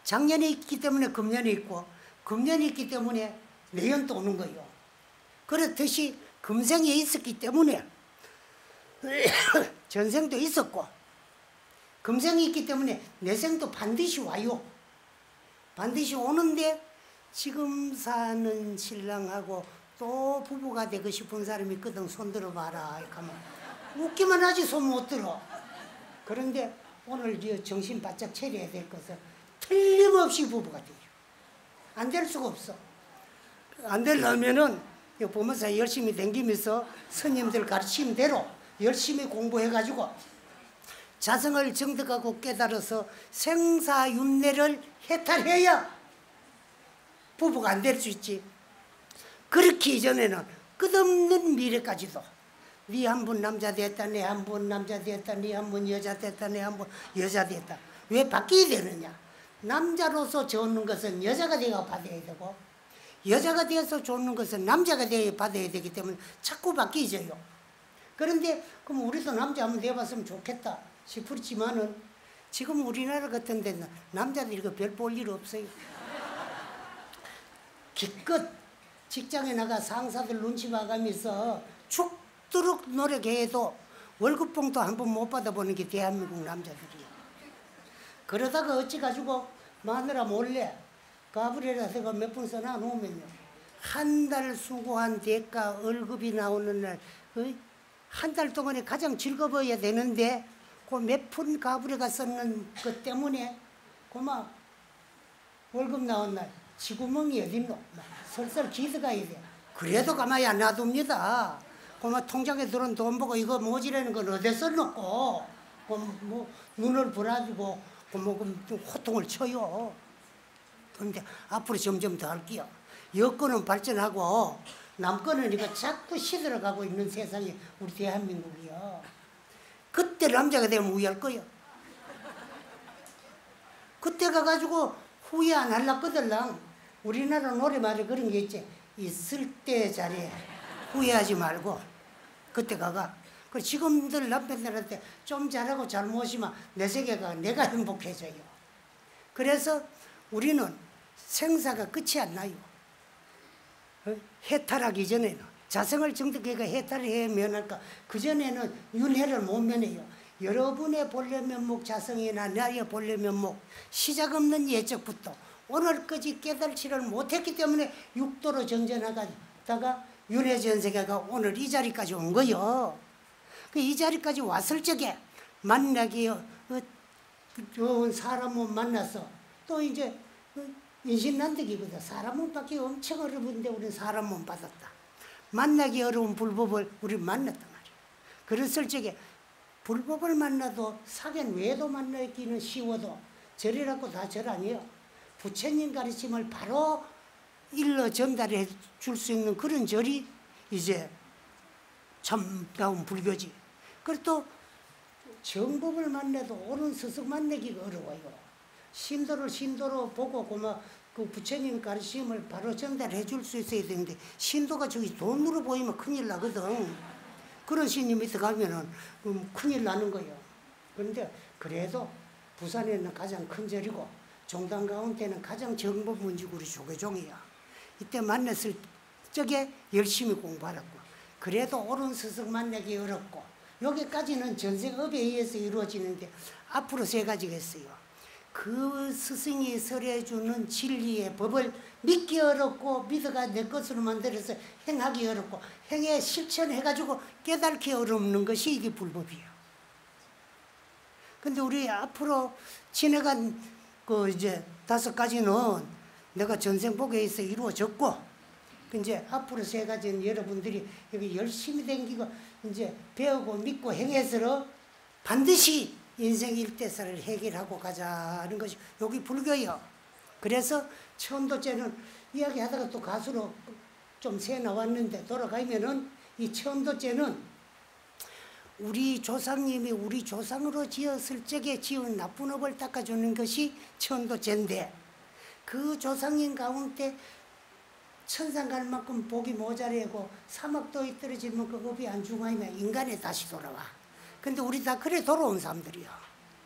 작년에 있기 때문에 금년에 있고 금년이 있기 때문에 내년도 오는 거예요. 그렇듯이 금생에 있었기 때문에 전생도 있었고 금생이 있기 때문에 내생도 반드시 와요. 반드시 오는데 지금 사는 신랑하고 또 부부가 되고 싶은 사람이 있거든. 손 들어봐라. 하면 웃기만 하지 손 못 들어. 그런데 오늘 정신 바짝 차려야 될 것은 틀림없이 부부가 돼요. 안 될 수가 없어. 안 되려면은 보면서 열심히 다니면서 스님들 가르침 대로 열심히 공부해가지고 자성을 정득하고 깨달아서 생사윤례를 해탈해야 부부가 안 될 수 있지. 그렇기 이전에는 끝없는 미래까지도 네 한 번 남자 됐다, 내 한 번 남자 됐다, 네 한 번 여자 됐다, 내 한 번 여자 됐다. 왜 바뀌어야 되느냐? 남자로서 좋은 것은 여자가 되어 받아야 되고 여자가 되어서 좋은 것은 남자가 되어 받아야 되기 때문에 자꾸 바뀌어져요. 그런데 그럼 우리도 남자 한번 되어봤으면 좋겠다 싶었지만은 지금 우리나라 같은 데는 남자들이 별 볼 일 없어요. 기껏 직장에 나가 상사들 눈치 봐가면서 죽도록 노력해도 월급봉도 한 번 못 받아보는 게 대한민국 남자들이에요. 그러다가 어찌 가지고 마누라 몰래 가브리엘에다가 몇 푼 써놔 놓으면요. 한 달 수고한 대가 월급이 나오는 날 한 달 동안에 가장 즐거워야 되는데 그 몇 푼 가브리가 썼는 것 때문에 그만 월급 나온 날 지구멍이 어딨노? 설설 기어가야 돼. 그래도 가만히 안 놔둡니다. 그만 통장에 들어온 돈 보고 이거 모지라는 건 어디서 넣고 뭐 눈을 부라지고 좀 호통을 쳐요. 그런데 앞으로 점점 더 할게요. 여건은 발전하고 남건은 이거 자꾸 시들어가고 있는 세상이 우리 대한민국이요. 그때 남자가 되면 후회할 거예요. 그때 가가지고 후회 안 하려거들랑 우리나라 노래말에 그런 게 있지. 있을 때 자리에 후회하지 말고 그때 가가. 지금들 남편들한테 좀 잘하고 잘 모시면 내 세계가 내가 행복해져요. 그래서 우리는 생사가 끝이 안 나요. 해탈하기 전에는 자성을 정득해가 해탈을 해야 면할까. 그전에는 윤회를 못 면해요. 여러분의 본래 면목 자성이나 나의 본래 면목 시작 없는 예적부터 오늘까지 깨달지를 못했기 때문에 육도로 정전하다가 윤회 전세계가 오늘 이 자리까지 온 거요. 이 자리까지 왔을 적에 만나기 좋은 사람을 만나서 또 이제 인신난득이거든. 사람 몸 받기 엄청 어려운데 우리는 사람 몸 받았다. 만나기 어려운 불법을 우리 만났단 말이야. 그랬을 적에 불법을 만나도 사견 외도 만나기는 쉬워도 절이라고 다 절 아니에요. 부처님 가르침을 바로 일러 전달해 줄 수 있는 그런 절이 이제 참다운 불교지. 그리고 또 정법을 만나도 옳은 스승 만나기가 어려워요. 신도를 신도로 보고 그 부처님 가르침을 바로 전달해 줄 수 있어야 되는데 신도가 저기 돈으로 보이면 큰일 나거든. 그런 신이 밑에 가면은 큰일 나는 거예요. 그런데 그래도 부산에는 가장 큰 절이고 종단 가운데는 가장 정법 문지구리 조계종이야. 이때 만났을 적에 열심히 공부하라고. 그래도 옳은 스승 만나기 어렵고 여기까지는 전생업에 의해서 이루어지는데 앞으로 3가지가 있어요. 그 스승이 설해주는 진리의 법을 믿기 어렵고 믿어가 내 것으로 만들어서 행하기 어렵고 행에 실천해가지고 깨닫기 어렵는 것이 이게 불법이에요. 근데 우리 앞으로 지내간 그 이제 5가지는 내가 전생복에 의해서 이루어졌고 이제 앞으로 3가지는 여러분들이 여기 열심히 댕기고 이제 배우고 믿고 행해서 반드시 인생 일대사를 해결하고 가자는 것이 여기 불교예요. 그래서 천도제는 이야기하다가 또 가수로 좀 새 나왔는데 돌아가면은 이 천도제는 우리 조상님이 우리 조상으로 지었을 적에 지은 나쁜 업을 닦아주는 것이 천도제인데 그 조상님 가운데 천상 갈 만큼 복이 모자라고 사막도에 떨어지면 그 업이 안 중하면 인간에 다시 돌아와. 근데 우리 다 그래 돌아온 사람들이야.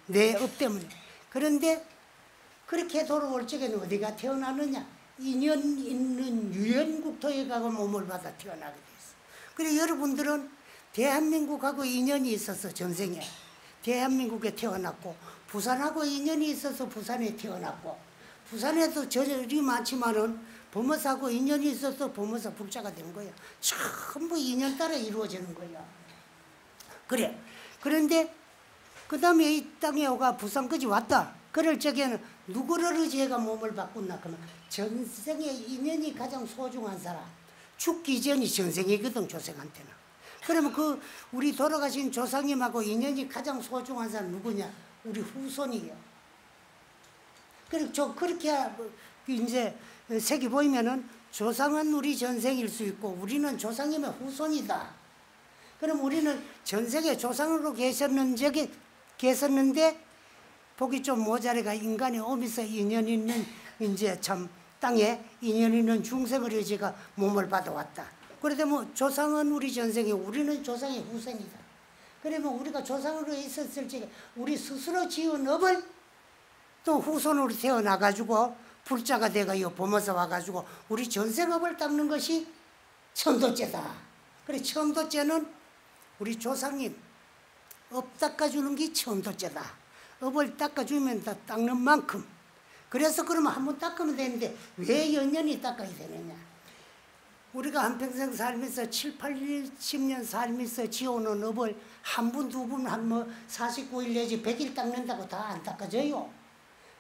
내 업 때문에. 그런데 그렇게 돌아올 적에는 어디가 태어나느냐? 인연 있는 유연국토에 가고 몸을 받아 태어나게 됐어. 그래 여러분들은 대한민국하고 인연이 있어서 전생에 대한민국에 태어났고 부산하고 인연이 있어서 부산에 태어났고 부산에도 절이 많지만은 범어사하고 인연이 있어서 범어사 불자가 된 거야. 전부 인연 따라 이루어지는 거야. 그래. 그런데 그 다음에 이 땅에 오가 부산까지 왔다. 그럴 적에는 누구를 의지해가 몸을 바꾼다 그러면 전생의 인연이 가장 소중한 사람. 죽기 전이 전생이거든 조상한테는. 그러면 그 우리 돌아가신 조상님하고 인연이 가장 소중한 사람 누구냐? 우리 후손이에요. 그리고 그렇게 이제 색이 보이면은 조상은 우리 전생일 수 있고 우리는 조상님의 후손이다. 그럼 우리는 전생에 조상으로 계셨는데 복이 좀 모자라가 인간의 오면서 인연 있는 이제 참 땅에 인연 있는 중생을 의지가 몸을 받아왔다. 그래도 뭐 조상은 우리 전생에 우리는 조상의 후손이다. 그러면 우리가 조상으로 있었을 적에 우리 스스로 지은 업을 또 후손으로 태어나가지고 불자가 돼가요 범어서 와가지고 우리 전생업을 닦는 것이 천도제다. 그래 천도제는 우리 조상님 업 닦아주는 게 천도제다. 업을 닦아주면 다 닦는 만큼. 그래서 그러면 한번 닦으면 되는데 왜 연년이 닦아야 되느냐. 우리가 한평생 살면서 7, 80년 살면서 지어오는 업을 한 분, 두 분, 한 뭐 49일 내지 100일 닦는다고 다 안 닦아져요.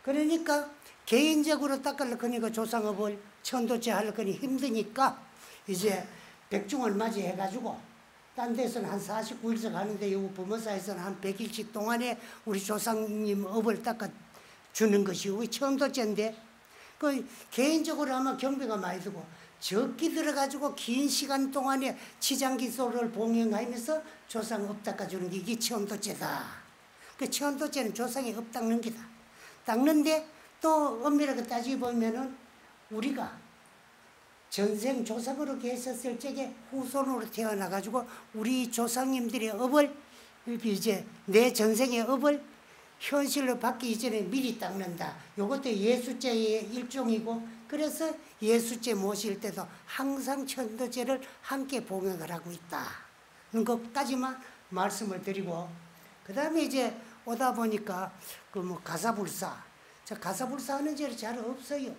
그러니까 개인적으로 닦으려고 하니까 조상업을 천도제 하려고 하니 힘드니까 이제 백중을 맞이해가지고 딴 데서는 한 49일씩 하는데 요 범어사에서는 한 100일씩 동안에 우리 조상님 업을 닦아주는 것이 우리 천도제인데 그 개인적으로 하면 경비가 많이 들고 적기 들어가지고 긴 시간 동안에 치장기소를 봉행하면서 조상 업 닦아주는 게 이게 천도제다. 그 천도제는 조상의 업 닦는 기다. 닦는데 또 엄밀하게 따지보면은 우리가 전생 조상으로 계셨을 적에 후손으로 태어나가지고 우리 조상님들의 업을 이제 내 전생의 업을 현실로 받기 이전에 미리 닦는다. 이것도 예수제의 일종이고 그래서 예수제 모실 때도 항상 천도제를 함께 봉행을 하고 있다는 것까지만 말씀을 드리고 그 다음에 이제 오다 보니까 그 뭐 가사불사 가사불사 하는 절이 잘 없어요.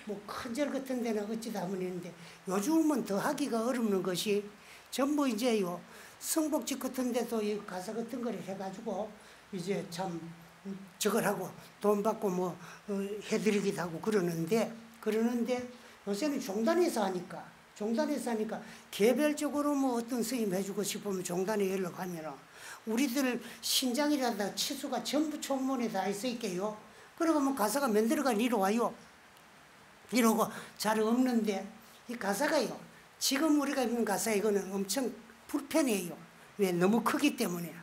뭐 큰 절 같은 데는 어찌다 하면 있는데 요즘은 더 하기가 어렵는 것이 전부 이제요 성복집 같은 데도 이 가사 같은 걸 해가지고 이제 참 저걸 하고 돈 받고 뭐 해드리기도 하고 그러는데 그러는데 요새는 종단에서 하니까 개별적으로 뭐 어떤 스님 해주고 싶으면 종단에 연락하면 우리들 신장이라다 치수가 전부 총문에 다 있을게요. 그러고 뭐 가사가 만들어가 이리 와요. 이러고 잘 없는데 이 가사가요. 지금 우리가 읽는 가사 이거는 엄청 불편해요. 왜? 너무 크기 때문에.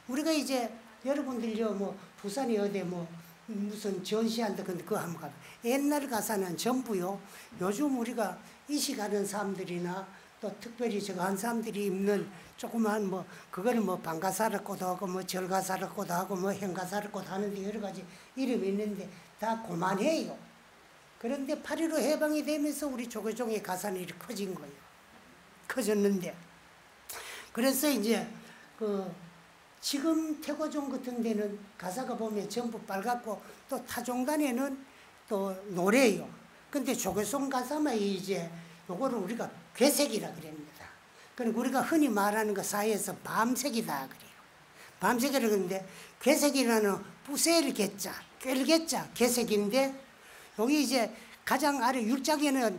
우리가 이제 여러분들요 뭐 부산에 어디 뭐 무슨 전시한다 근데 그거 한번 가봐. 옛날 가사는 전부요. 요즘 우리가 이식하는 사람들이나 또 특별히 저거 한 사람들이 입는 조그만 뭐 그거는 뭐 방가사라고도 하고 뭐 절가사라고도 하고 뭐 행가사라고도 하는데 여러 가지 이름이 있는데 다 고만해요. 그런데 8.15 해방이 되면서 우리 조계종의 가사는 이렇게 커진 거예요. 커졌는데 그래서 이제 그 지금 태고종 같은 데는 가사가 보면 전부 빨갛고 또 타종단에는 또 노래예요. 근데 조계종 가사만 이제 요거를 우리가 괴색이라 그럽니다. 그리고 우리가 흔히 말하는 거 사이에서 밤색이다 그래요. 밤색이라 그러는데 괴색이라는 부세를 개자, 꿰르개자 괴색인데 여기 이제 가장 아래 율작에는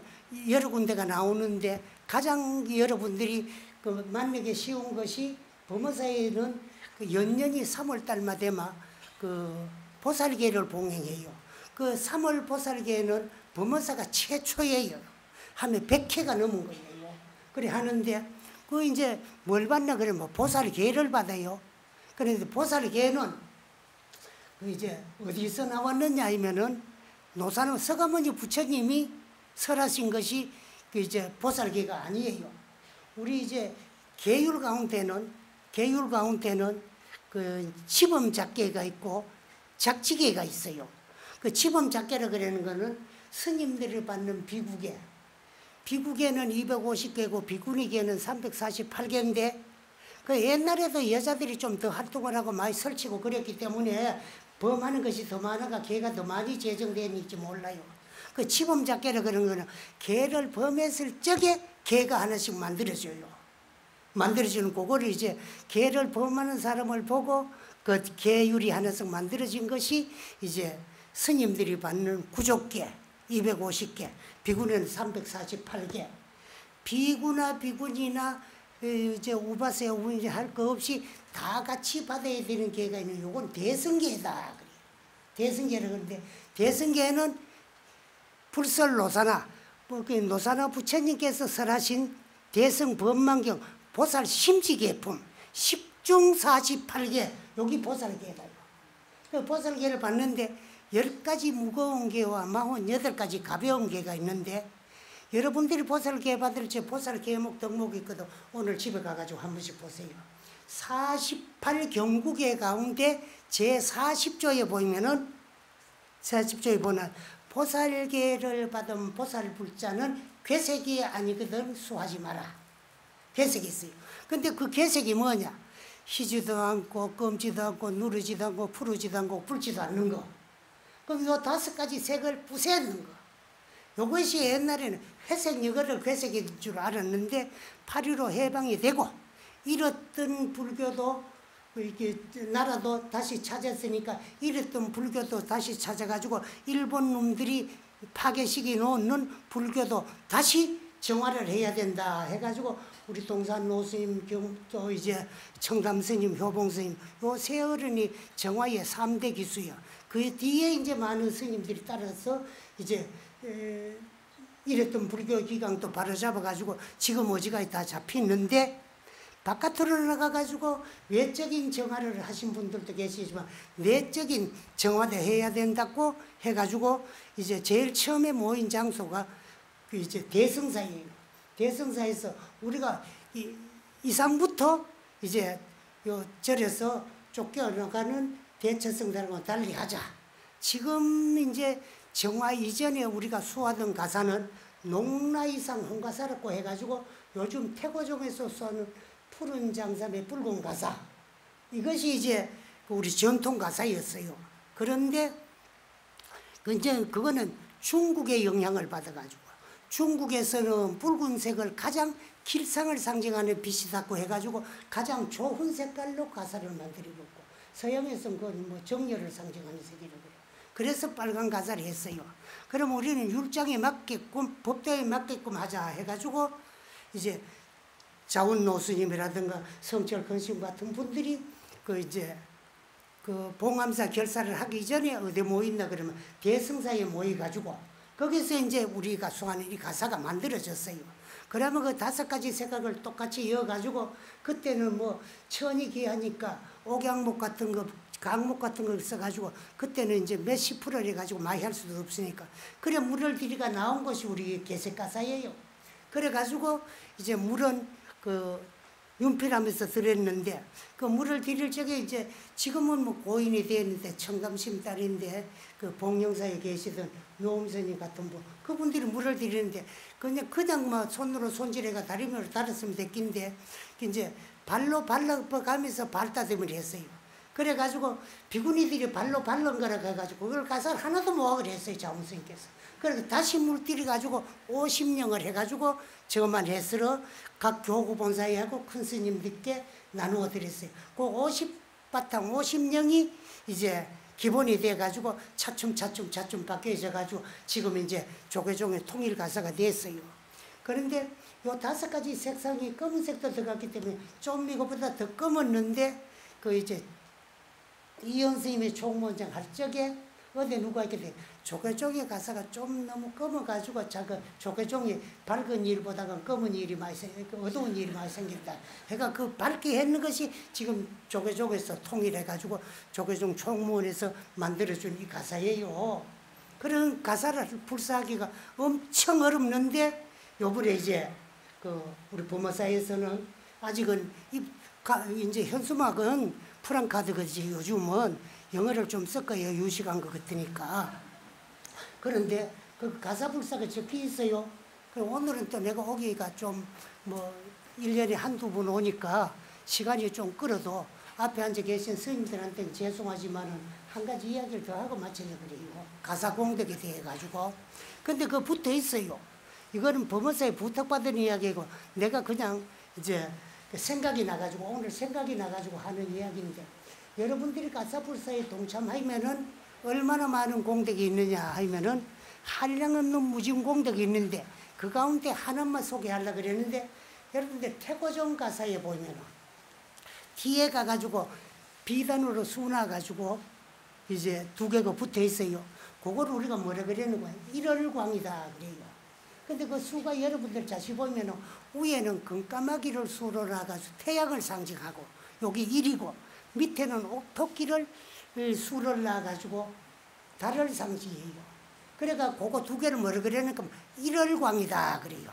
여러 군데가 나오는데 가장 여러분들이 그 만나기 쉬운 것이 범어사에는 그 연년이 3월달마 되면 그 보살계를 봉행해요. 그 3월 보살계는 범어사가 최초예요. 하면 100회가 넘은 거예요. 그래 하는데 그 이제 뭘 받나 그러면 보살계를 받아요. 그런데 보살계는 그 이제 어디서 나왔느냐 하면은 노산은 서가모니 부처님이 설하신 것이 그 이제 보살계가 아니에요. 우리 이제 계율 가운데는 그 치범작계가 있고 작지계가 있어요. 그 치범작계라 그러는 거는 스님들을 받는 비구계. 비구계는 250개고 비구니계는 348개인데 그 옛날에도 여자들이 좀 더 활동을 하고 많이 설치고 그랬기 때문에 범하는 것이 더 많아가 개가 더 많이 제정되는지 몰라요. 그 치범작계라 그런 거는 개를 범했을 적에 개가 하나씩 만들어져요. 만들어지는 그거를 이제 개를 범하는 사람을 보고 그 개율이 하나씩 만들어진 것이 이제 스님들이 받는 구족계 250개, 비구는 348개. 비구나 비구니나 이제 우바세 우인지 할 거 없이 다 같이 받아야 되는 계가 있는 요건 대승계다 그래요. 대승계라 그러는데 대승계는 불설 노사나 노사나 부처님께서 설하신 대승 법망경 보살 심지계품 10중 48개 여기 보살계다. 그 보살계를 봤는데 10가지 무거운 개와 48가지 가벼운 개가 있는데 여러분들이 보살계 받을 때 보살계목 덕목이 있거든. 오늘 집에 가가지고 한 번씩 보세요. 48경구계 가운데 제40조에 보이면은 40조에 보면 보살계를 받은 보살불자는 괴색이 아니거든 수하지 마라. 괴색이 있어요. 근데 그 괴색이 뭐냐? 희지도 않고 검지도 않고 누르지도 않고 푸르지도 않고 붉지도 않는 거. 그럼 요 5가지 색을 부세는 거. 요것이 옛날에는 회색 여거를 괴색인 줄 알았는데 8.15 해방이 되고 잃었던 불교도 이렇게 나라도 다시 찾았으니까 잃었던 불교도 다시 찾아가지고 일본 놈들이 파괴시켜 놓는 불교도 다시 정화를 해야 된다 해가지고 우리 동산 노스님 또 이제 청담스님 효봉스님 요 세 어른이 정화의 3대 기수요. 그 뒤에 이제 많은 스님들이 따라서 이제 이랬던 불교 기강도 바로잡아가지고 지금 어지간히 다 잡히는데 바깥으로 나가가지고 외적인 정화를 하신 분들도 계시지만 내적인 정화도 해야 된다고 해가지고 이제 제일 처음에 모인 장소가 그 이제 대승사예요. 대승사에서 우리가 이상부터 이제 요 절에서 쫓겨나가는 대처성들하고 달리 하자. 지금 이제 정화 이전에 우리가 수하던 가사는 농라이상 홍가사라고 해가지고 요즘 태고종에서 수하는 푸른 장삼의 붉은 가사 이것이 이제 우리 전통 가사였어요. 그런데 이제 그거는 중국의 영향을 받아가지고 중국에서는 붉은색을 가장 길상을 상징하는 빛이다고 해가지고 가장 좋은 색깔로 가사를 만들어봤고 서양에서는 그건 뭐 정열을 상징하는 색이라고 해요. 그래서 빨간 가사를 했어요. 그럼 우리는 율장에 맞게끔 법도에 맞게끔 하자 해가지고 이제 자운노스님이라든가 성철 근심 같은 분들이 그 이제 그 봉암사 결사를 하기 전에 어디 모였나 그러면 대승사에 모여가지고 거기서 이제 우리가 수하는 이 가사가 만들어졌어요. 그러면 그 5가지 색깔을 똑같이 이어가지고 그때는 뭐 천이 귀하니까 옥양목 같은 거 강목 같은 걸 써가지고 그때는 이제 몇십 프로를 해가지고 많이 할 수도 없으니까 그래 물을 들이가 나온 것이 우리 개색가사예요. 그래가지고 이제 물은 그 윤필하면서 들었는데 그 물을 드릴 적에 이제 지금은 뭐 고인이 되었는데 청감심 딸인데 그 봉영사에 계시던 노음선님 같은 분 그분들이 물을 드리는데 그냥 뭐 손으로 손질해가 다리미로 달았으면 됐긴데 이제 발로 발라가면서 발다듬을 했어요. 그래가지고 비구니들이 발로 발른 거라 해가지고 그걸 가사를 하나도 못하고 했어요. 자문스님께서. 그래서 다시 물들여가지고 50령을 해가지고 저만 해서로 각 교구 본사에 하고 큰 스님들께 나누어 드렸어요. 그 50바탕 50령이 이제 기본이 돼가지고 차츰 바뀌어져가지고 지금 이제 조계종의 통일 가사가 됐어요. 그런데 요 5가지 색상이 검은색도 들어갔기 때문에 좀 이거보다 더 검었는데 그 이제 이현 스님의 총무원장 할 적에 어디 누가 이렇게 돼 조계종의 가사가 좀 너무 검어가지고 자그 조계종이 밝은 일보다는 검은 일이 많이 어두운 일이 많이 생긴다. 그러니까 그 밝게 했는 것이 지금 조계종에서 통일해가지고 조계종 총무원에서 만들어준 이 가사예요. 그런 가사를 불사하기가 엄청 어렵는데 요번에 이제 그 우리 부모사에서는 아직은 이제 현수막은 프랑카드 거지 요즘은 영어를 좀 섞어요. 유식한 것 같으니까. 그런데 그 가사불사가 적혀 있어요. 오늘은 또 내가 오기가 좀 뭐 1년에 한두 번 오니까 시간이 좀 끌어도 앞에 앉아 계신 스님들한테는 죄송하지만은 한 가지 이야기를 더 하고 마치려고 그래요. 가사 공덕에 대해 가지고. 근데 그거 붙어 있어요. 이거는 법원사에 부탁받은 이야기고 내가 그냥 이제 생각이 나가지고 오늘 생각이 나가지고 하는 이야기인데 여러분들이 가사불사에 동참하면은 얼마나 많은 공덕이 있느냐 하면은 한량없는 무진 공덕이 있는데 그 가운데 하나만 소개하려고 그랬는데 여러분들 태고종 가사에 보면은 뒤에 가가지고 비단으로 수나가지고 이제 2개가 붙어 있어요. 그거를 우리가 뭐라 그러는 거예요? 일월광이다 그래요. 근데 그 수가 여러분들 자세히 보면은 위에는 금까마귀를 수로 나가지고 태양을 상징하고 여기 일이고 밑에는 옥토끼를 수를 놔가지고 달을 상징해요. 그래가 그거 2개를 뭐라 그러니까 일월광이다 그래요.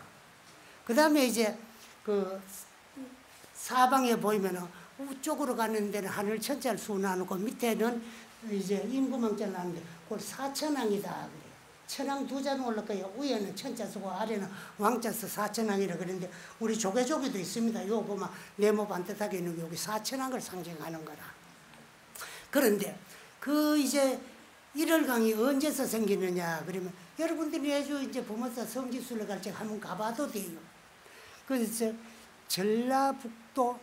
그 다음에 이제 그 사방에 보이면은 우쪽으로 가는 데는 하늘 천자를 수나누고 밑에는 이제 임금왕자를 나는데 그걸 사천왕이다 그래요. 천왕 2자는 올라가요. 위에는 천자 쓰고 아래는 왕자 써 사천왕이라 그러는데 우리 조계조계도 있습니다. 요 보면 네모 반듯하게 있는 게 여기 사천왕을 상징하는 거라. 그런데 그 이제 일월강이 언제서 생기느냐 그러면 여러분들이 아주 이제 부모사 성지순례 갈 때 한번 가봐도 돼요. 그래서 전라북도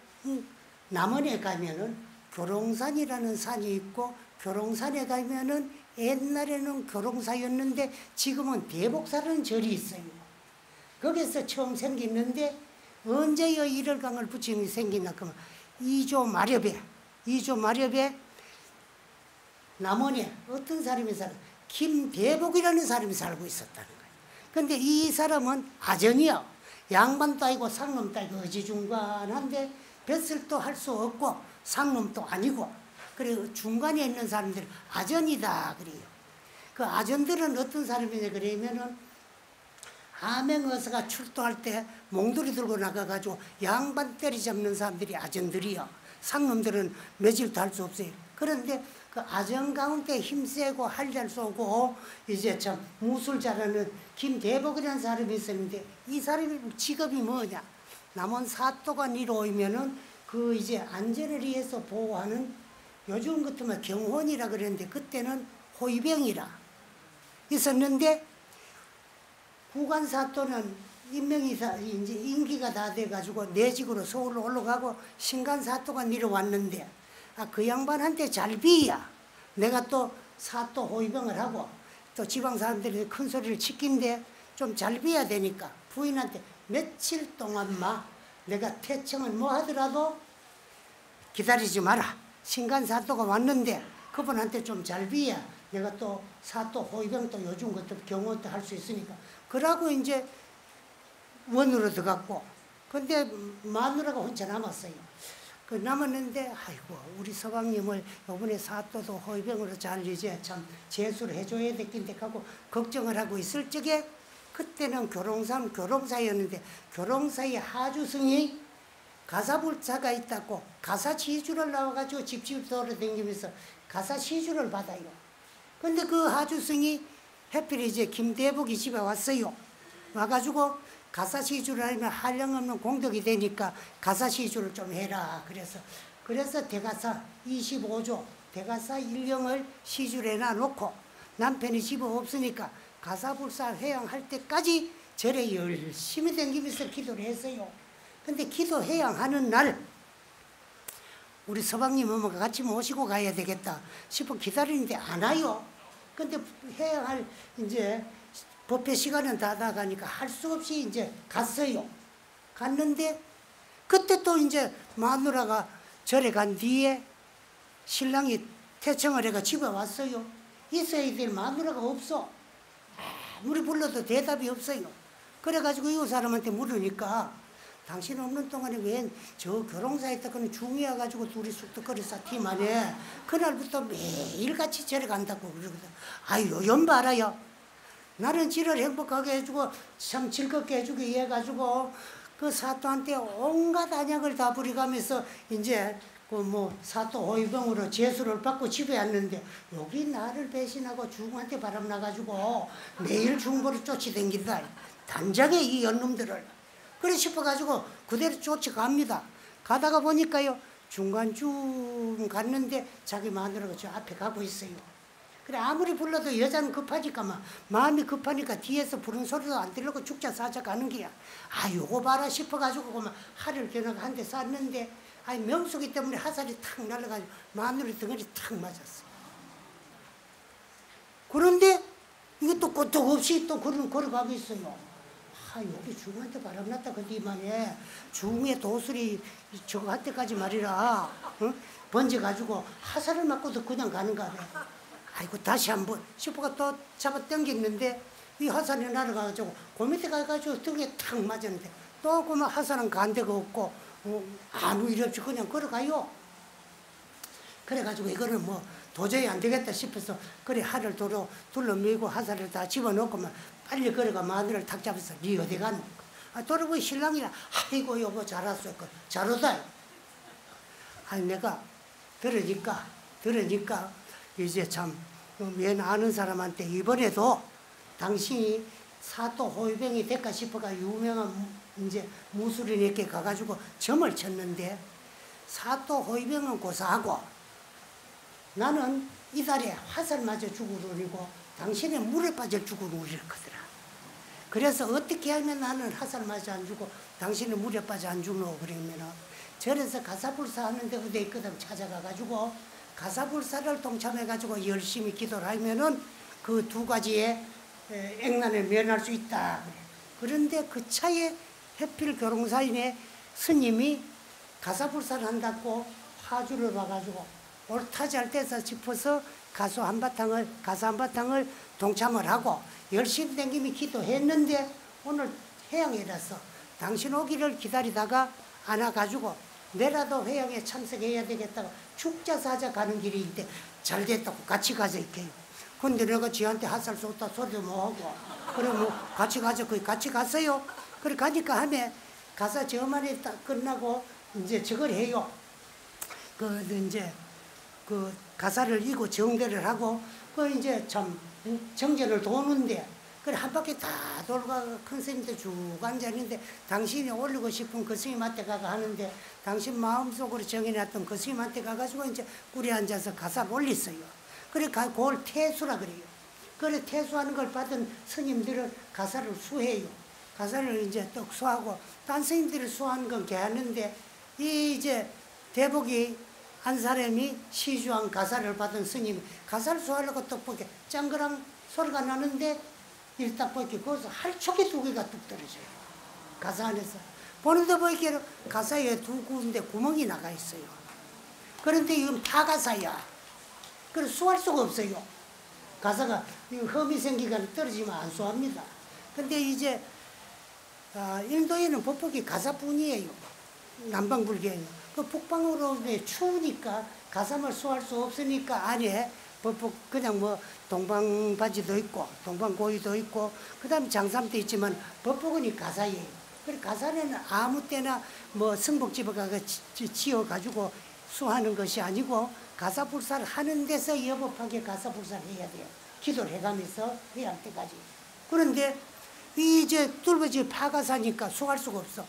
남원에 가면은 교롱산이라는 산이 있고 교롱산에 가면은 옛날에는 교롱사였는데 지금은 대복사라는 절이 있어요. 거기서 처음 생겼는데 언제 이 일월강을 붙임이 생기나 그러면 이조 마렵에 남원에 어떤 사람이 살아 김대복이라는 사람이 살고 있었다는 거예요. 근데 이 사람은 아전이요. 양반도 아니고 상놈도 아니고 어지중간한데 뱃을도 할 수 없고 상놈도 아니고 그래 중간에 있는 사람들 아전이다 그래요. 그 아전들은 어떤 사람이냐 그러면은 하맹어사가 출도할 때 몽돌이 들고 나가가지고 양반 때리잡는 사람들이 아전들이요. 상놈들은 매질도 할 수 없어요. 그런데 그 아전 가운데 힘세고 활잘 쏘고 이제 참 무술 잘하는 김대복이라는 사람이 있었는데 이 사람이 직업이 뭐냐? 남원 사또가 이루어오면은 그 이제 안전을 위해서 보호하는 요즘 같으면 경호원이라 그랬는데 그때는 호위병이라 있었는데 구간 사또는 임명이 이제 임기가 다 돼가지고 내직으로 서울로 올라가고 신간 사또가 내려왔는데 아, 그 양반한테 잘 비야. 내가 또 사또 호위병을 하고 또 지방 사람들이 큰 소리를 치킨데 좀 잘 비야 되니까 부인한테 며칠 동안만 내가 태청을 뭐 하더라도 기다리지 마라. 신간사또가 왔는데 그분한테 좀 잘 비야 내가 또 사또 호위병도 요즘 것도 경호도 할 수 있으니까. 그러고 이제 원으로 들어갔고, 근데 마누라가 혼자 남았어요. 그 남았는데 아이고 우리 서방님을 이번에 사또도 호위병으로 잘 이제 참 제수를 해줘야 되겠는데 하고 걱정을 하고 있을 적에 그때는 교롱사였는데 교롱사의 하주승이 가사불사가 있다고 가사시주를 나와가지고 집집 돌아다니면서 가사시주를 받아요. 근데 그 하주승이 해필 이제 김대복이 집에 왔어요. 와가지고 가사시주를 하면 한량없는 공덕이 되니까 가사시주를 좀 해라. 그래서 대가사 25조 대가사 1령을 시주를 해놔놓고 남편이 집에 없으니까 가사불사 회양할 때까지 절에 열심히 다니면서 기도를 했어요. 근데 기도 회양하는 날 우리 서방님 어머가 같이 모시고 가야 되겠다 싶어 기다리는데 안 와요. 근데 회양할 이제 법회 시간은 다 나가니까 할 수 없이 이제 갔어요. 갔는데 그때 또 이제 마누라가 절에 간 뒤에 신랑이 태청을 해가 집에 왔어요. 있어야 될 마누라가 없어. 아무리 불러도 대답이 없어요. 그래가지고 이 사람한테 물으니까 당신 없는 동안에 왜 저 교롱사에 있다가는 중이어가지고 둘이 쑥덕거려서 팀하네. 그날부터 매일같이 절에 간다고 그러거든. 아유 연발아요. 나는 지를 행복하게 해주고 참 즐겁게 해주게 해가지고 그 사또한테 온갖 안약을 다 부려가면서 이제 그 뭐 사또 호위병으로 제수를 받고 집에 왔는데 여기 나를 배신하고 중한테 바람나가지고 매일 중보를 쫓아다닌다. 단장에 이 연놈들을. 그래 싶어가지고 그대로 쫓아갑니다. 가다가 보니까요 중간쯤 갔는데 자기 마누라가 저 앞에 가고 있어요. 그래 아무리 불러도 여자는 급하니까 마음이 급하니까 뒤에서 부른 소리도 안 들리고 죽자 사자 가는 게야. 아 요거 봐라 싶어가지고 그만 활을 겨누고 한 대 쐈는데 아니 명수기 때문에 화살이 탁 날아가지고 마누라 등을이 탁 맞았어. 그런데 이것도 끄떡없이 또 걸어가고 있어요. 아 여기 중한테 바람났다 그뒤만에 중에 도술이 저거 할 때까지 말이라 응? 번져가지고 화살을 맞고도 그냥 가는가 봐. 아이고 다시 한번 싶어가 또 잡아 당겼는데 이 화살이 날아가가지고 그 밑에 가가지고 등에 탁 맞았는데 또 그만 화살은 간 데가 없고 아무 일 없이 그냥 걸어가요. 그래가지고 이거는 뭐 도저히 안 되겠다 싶어서 그래 활을 둘러매고 화살을 다 집어넣고만 빨리 걸어가 마누라를 탁 잡아서 니 어디 가노? 돌아보니 신랑이라 아이고 여보 잘 왔어. 잘 오다. 아니 내가 들으니까 이제 참 웬 아는 사람한테 이번에도 당신이 사또 호위병이 될까 싶어가 유명한 이제 무술인에게 가가지고 점을 쳤는데 사또 호위병은 고사하고 나는 이달에 화살 맞아 죽으려고 당신의 물에 빠져 죽으려고 거더라. 그래서 어떻게 하면 나는 화살 맞아 안 죽고 당신의 물에 빠져 안 죽노 그러면은 절에서 가사불사 하는데 어디 있거든 찾아가가지고 가사불사를 동참해가지고 열심히 기도를 하면은 그 두 가지의 액난을 면할 수 있다. 그런데 그 차에 해필 교롱사인의 스님이 가사불사를 한다고 화주를 봐가지고 옳다 잘 돼서 싶어서 가사 한바탕을 동참을 하고 열심히 댕김이 기도했는데 오늘 해양이라서 당신 오기를 기다리다가 안 와가지고 내라도 회양에 참석해야 되겠다고 축자사자 가는 길인데 잘 됐다고 같이 가자 이렇게. 근데 내가 지한테 화살 쏘다 소리도 못하고 그래 뭐 같이 가자 거기 같이 갔어요. 그래 가니까 하면 가사 저만에 딱 끝나고 이제 저걸 해요. 이제 그 가사를 이고 정대를 하고 그 이제 참 정제를 도는데 그래 한 바퀴 다 돌고 큰 스님한테 쭉 앉아있는데 당신이 올리고 싶은 그 스님한테 가가 하는데 당신 마음속으로 정해놨던 그 스님한테 가가지고 이제 꿀에 앉아서 가사를 올렸어요. 그래 그걸 태수라 그래요. 그래 태수하는 걸 받은 스님들은 가사를 수해요. 가사를 이제 떡 수하고 딴 스님들이 수하는 건 개하는데 이 이제 대복이 한 사람이 시주한 가사를 받은 스님이 가사를 수하려고 딱 보니까 짱그랑 소리가 나는데 이렇게 딱 보니까 거기서 할촉이 두 개가 뚝 떨어져요. 가사 안에서. 보는데 보니까 가사에 두 군데 구멍이 나가 있어요. 그런데 이건 파가사야. 그래서 수할 수가 없어요. 가사가 흠이 생기거나 떨어지면 안 수합니다. 근데 이제 인도에는 법폭이 가사뿐이에요. 남방불교에는. 그 북방으로 추우니까 가사를 수할 수 없으니까 안에 법폭 그냥 뭐 동방바지도 있고 동방고이도 있고 그다음에 장삼도 있지만 법폭은 가사예요. 그래서 가사는 아무 때나 뭐 승복집에 가서 지어가지고 수하는 것이 아니고 가사불사를 하는 데서 여법하게 가사불사를 해야 돼요. 기도를 해가면서 해야 할 때까지. 그런데 이제 뚫어지 파가사니까 수할 수가 없어.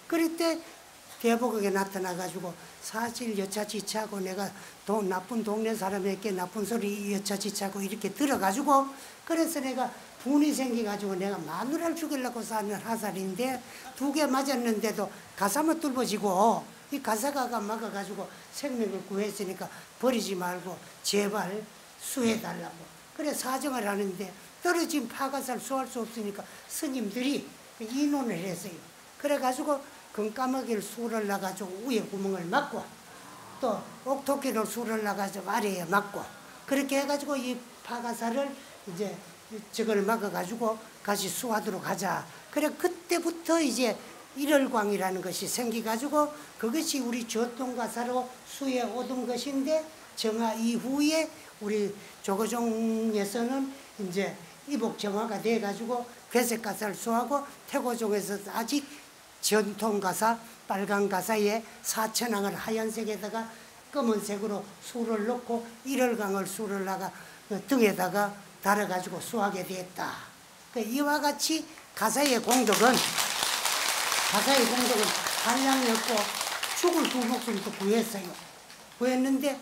그럴 때 대복에게 나타나가지고 사실 여차지차고 내가 나쁜 동네 사람에게 나쁜 소리 여차지차고 이렇게 들어가지고 그래서 내가 분이 생겨가지고 내가 마누라를 죽이려고 사는 화살인데 두 개 맞았는데도 가사만 뚫어지고 이 가사가 막아가지고 생명을 구했으니까 버리지 말고 제발 수해달라고. 그래 사정을 하는데 떨어진 파가사를 수할 수 없으니까 스님들이 이논을 했어요. 그래가지고 금까마귀를 수를 놔가지고 위에 구멍을 막고 또 옥토끼를 수를 놔가지고 아래에 막고 그렇게 해가지고 이 파가사를 이제 저걸 막아가지고 같이 수하도록 하자. 그래 그때부터 이제 일월광이라는 것이 생기가지고 그것이 우리 조통가사로 수에 오던 것인데 정화 이후에 우리 조거종에서는 이제 이복 정화가 돼가지고 괴색가사를 수하고 태고종에서 아직 전통가사, 빨간가사에 사천왕을 하얀색에다가 검은색으로 수를 넣고 일월강을 수를 나가 등에다가 달아가지고 수하게 됐다. 이와 같이 가사의 공덕은 한량이었고 죽을 두 목숨도 구했어요. 구했는데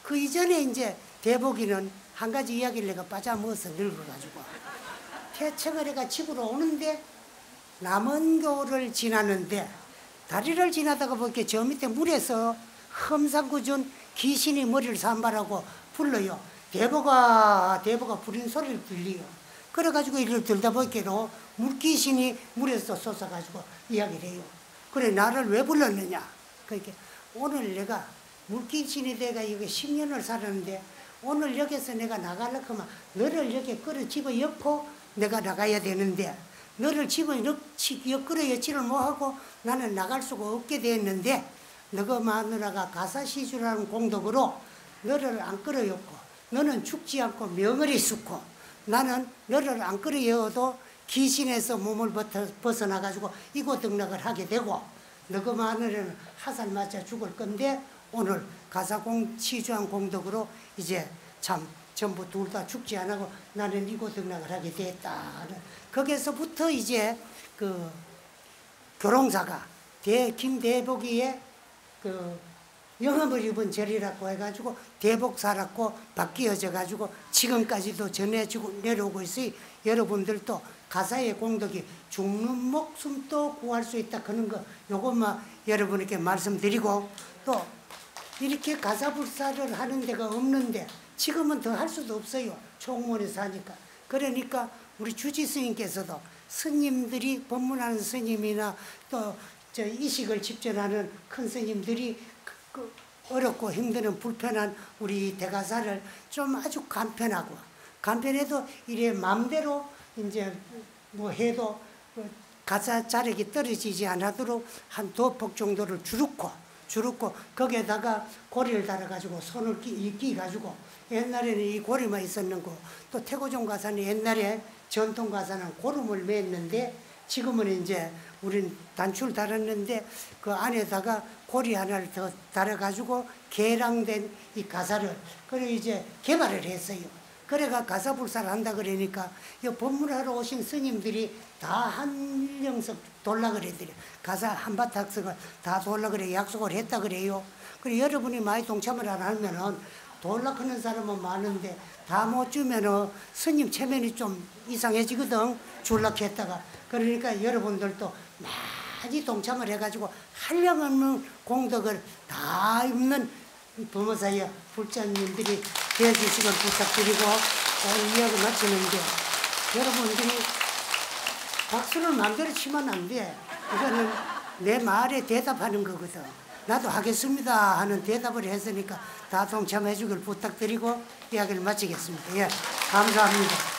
그 이전에 이제 대복이는 한 가지 이야기를 내가 빠져먹어서 늙어가지고 태청을 해가 집으로 오는데 남원교를 지나는데 다리를 지나다가 보니까 저 밑에 물에서 험상궂은 귀신이 머리를 산발하고 불러요. 대보가 부린 소리를 들려요. 그래가지고 이를 들다 보니까 물귀신이 물에서 솟아가지고 이야기를 해요. 그래 나를 왜 불렀느냐. 그러니까 오늘 내가 물귀신이 돼가 여기 10년을 살았는데 오늘 여기서 내가 나가려고 하면 너를 여기 끌어 집어 엮고 내가 나가야 되는데 너를 집어 끌어 엮지를 못하고 나는 나갈 수가 없게 됐는데 너가 마누라가 가사시주라는 공덕으로 너를 안 끌어 엮고 너는 죽지 않고 명월이 숫고 나는 너를 안 끌어 엮어도 귀신에서 몸을 벗어나가지고 이고등락을 하게 되고 너가 마누라는 화살 맞아 죽을 건데 오늘 가사시주한 공덕으로 이제 참 전부 둘 다 죽지 않고 나는 이고등락을 하게 됐다. 거기서부터 이제 그 교롱사가 김대복이의 그 영험을 입은 절이라고 해가지고 대복 살았고 바뀌어져 가지고 지금까지도 전해지고 내려오고 있어요. 여러분들도 가사의 공덕이 죽는 목숨도 구할 수 있다 그런 거 요것만 여러분에게 말씀드리고 또 이렇게 가사불사를 하는 데가 없는데 지금은 더 할 수도 없어요. 총무원에서 하니까. 그러니까 우리 주지 스님께서도 스님들이 법문하는 스님이나 또 저 이식을 집전하는 큰 스님들이 어렵고 힘드는 불편한 우리 대가사를 좀 아주 간편해도 이래 마음대로 이제 뭐 해도 가사 자력이 떨어지지 않도록 한 2폭 정도를 주룩고 거기에다가 고리를 달아가지고 손을 끼가지고 옛날에는 이 고리만 있었는 거 또 태고종 가사는 옛날에 전통 가사는 고름을 맸는데 지금은 이제 우린 단추를 달았는데 그 안에다가 고리 하나를 더 달아가지고 개량된 이 가사를 그래 이제 개발을 했어요. 그래가 가사불사를 한다 그러니까 이 법문하러 오신 스님들이 다 한영석 돌라 그래더래. 가사 한바탕석을 다 돌라 그래 약속을 했다 그래요. 그래 여러분이 많이 동참을 안 하면은 돌라 크는 사람은 많은데 다 못 주면은 스님 체면이 좀 이상해지거든. 줄라 했다가 그러니까 여러분들도 많이 동참을 해가지고 한량없는 공덕을 다 입는 법무사의 불자님들이 대주식을 부탁드리고 오늘 이야기 마치는데 여러분들이 박수를 마음대로 치면 안 돼. 이거는 내 말에 대답하는 거거든. 나도 하겠습니다 하는 대답을 했으니까 다 동참해 주길 부탁드리고 이야기를 마치겠습니다. 예, 감사합니다.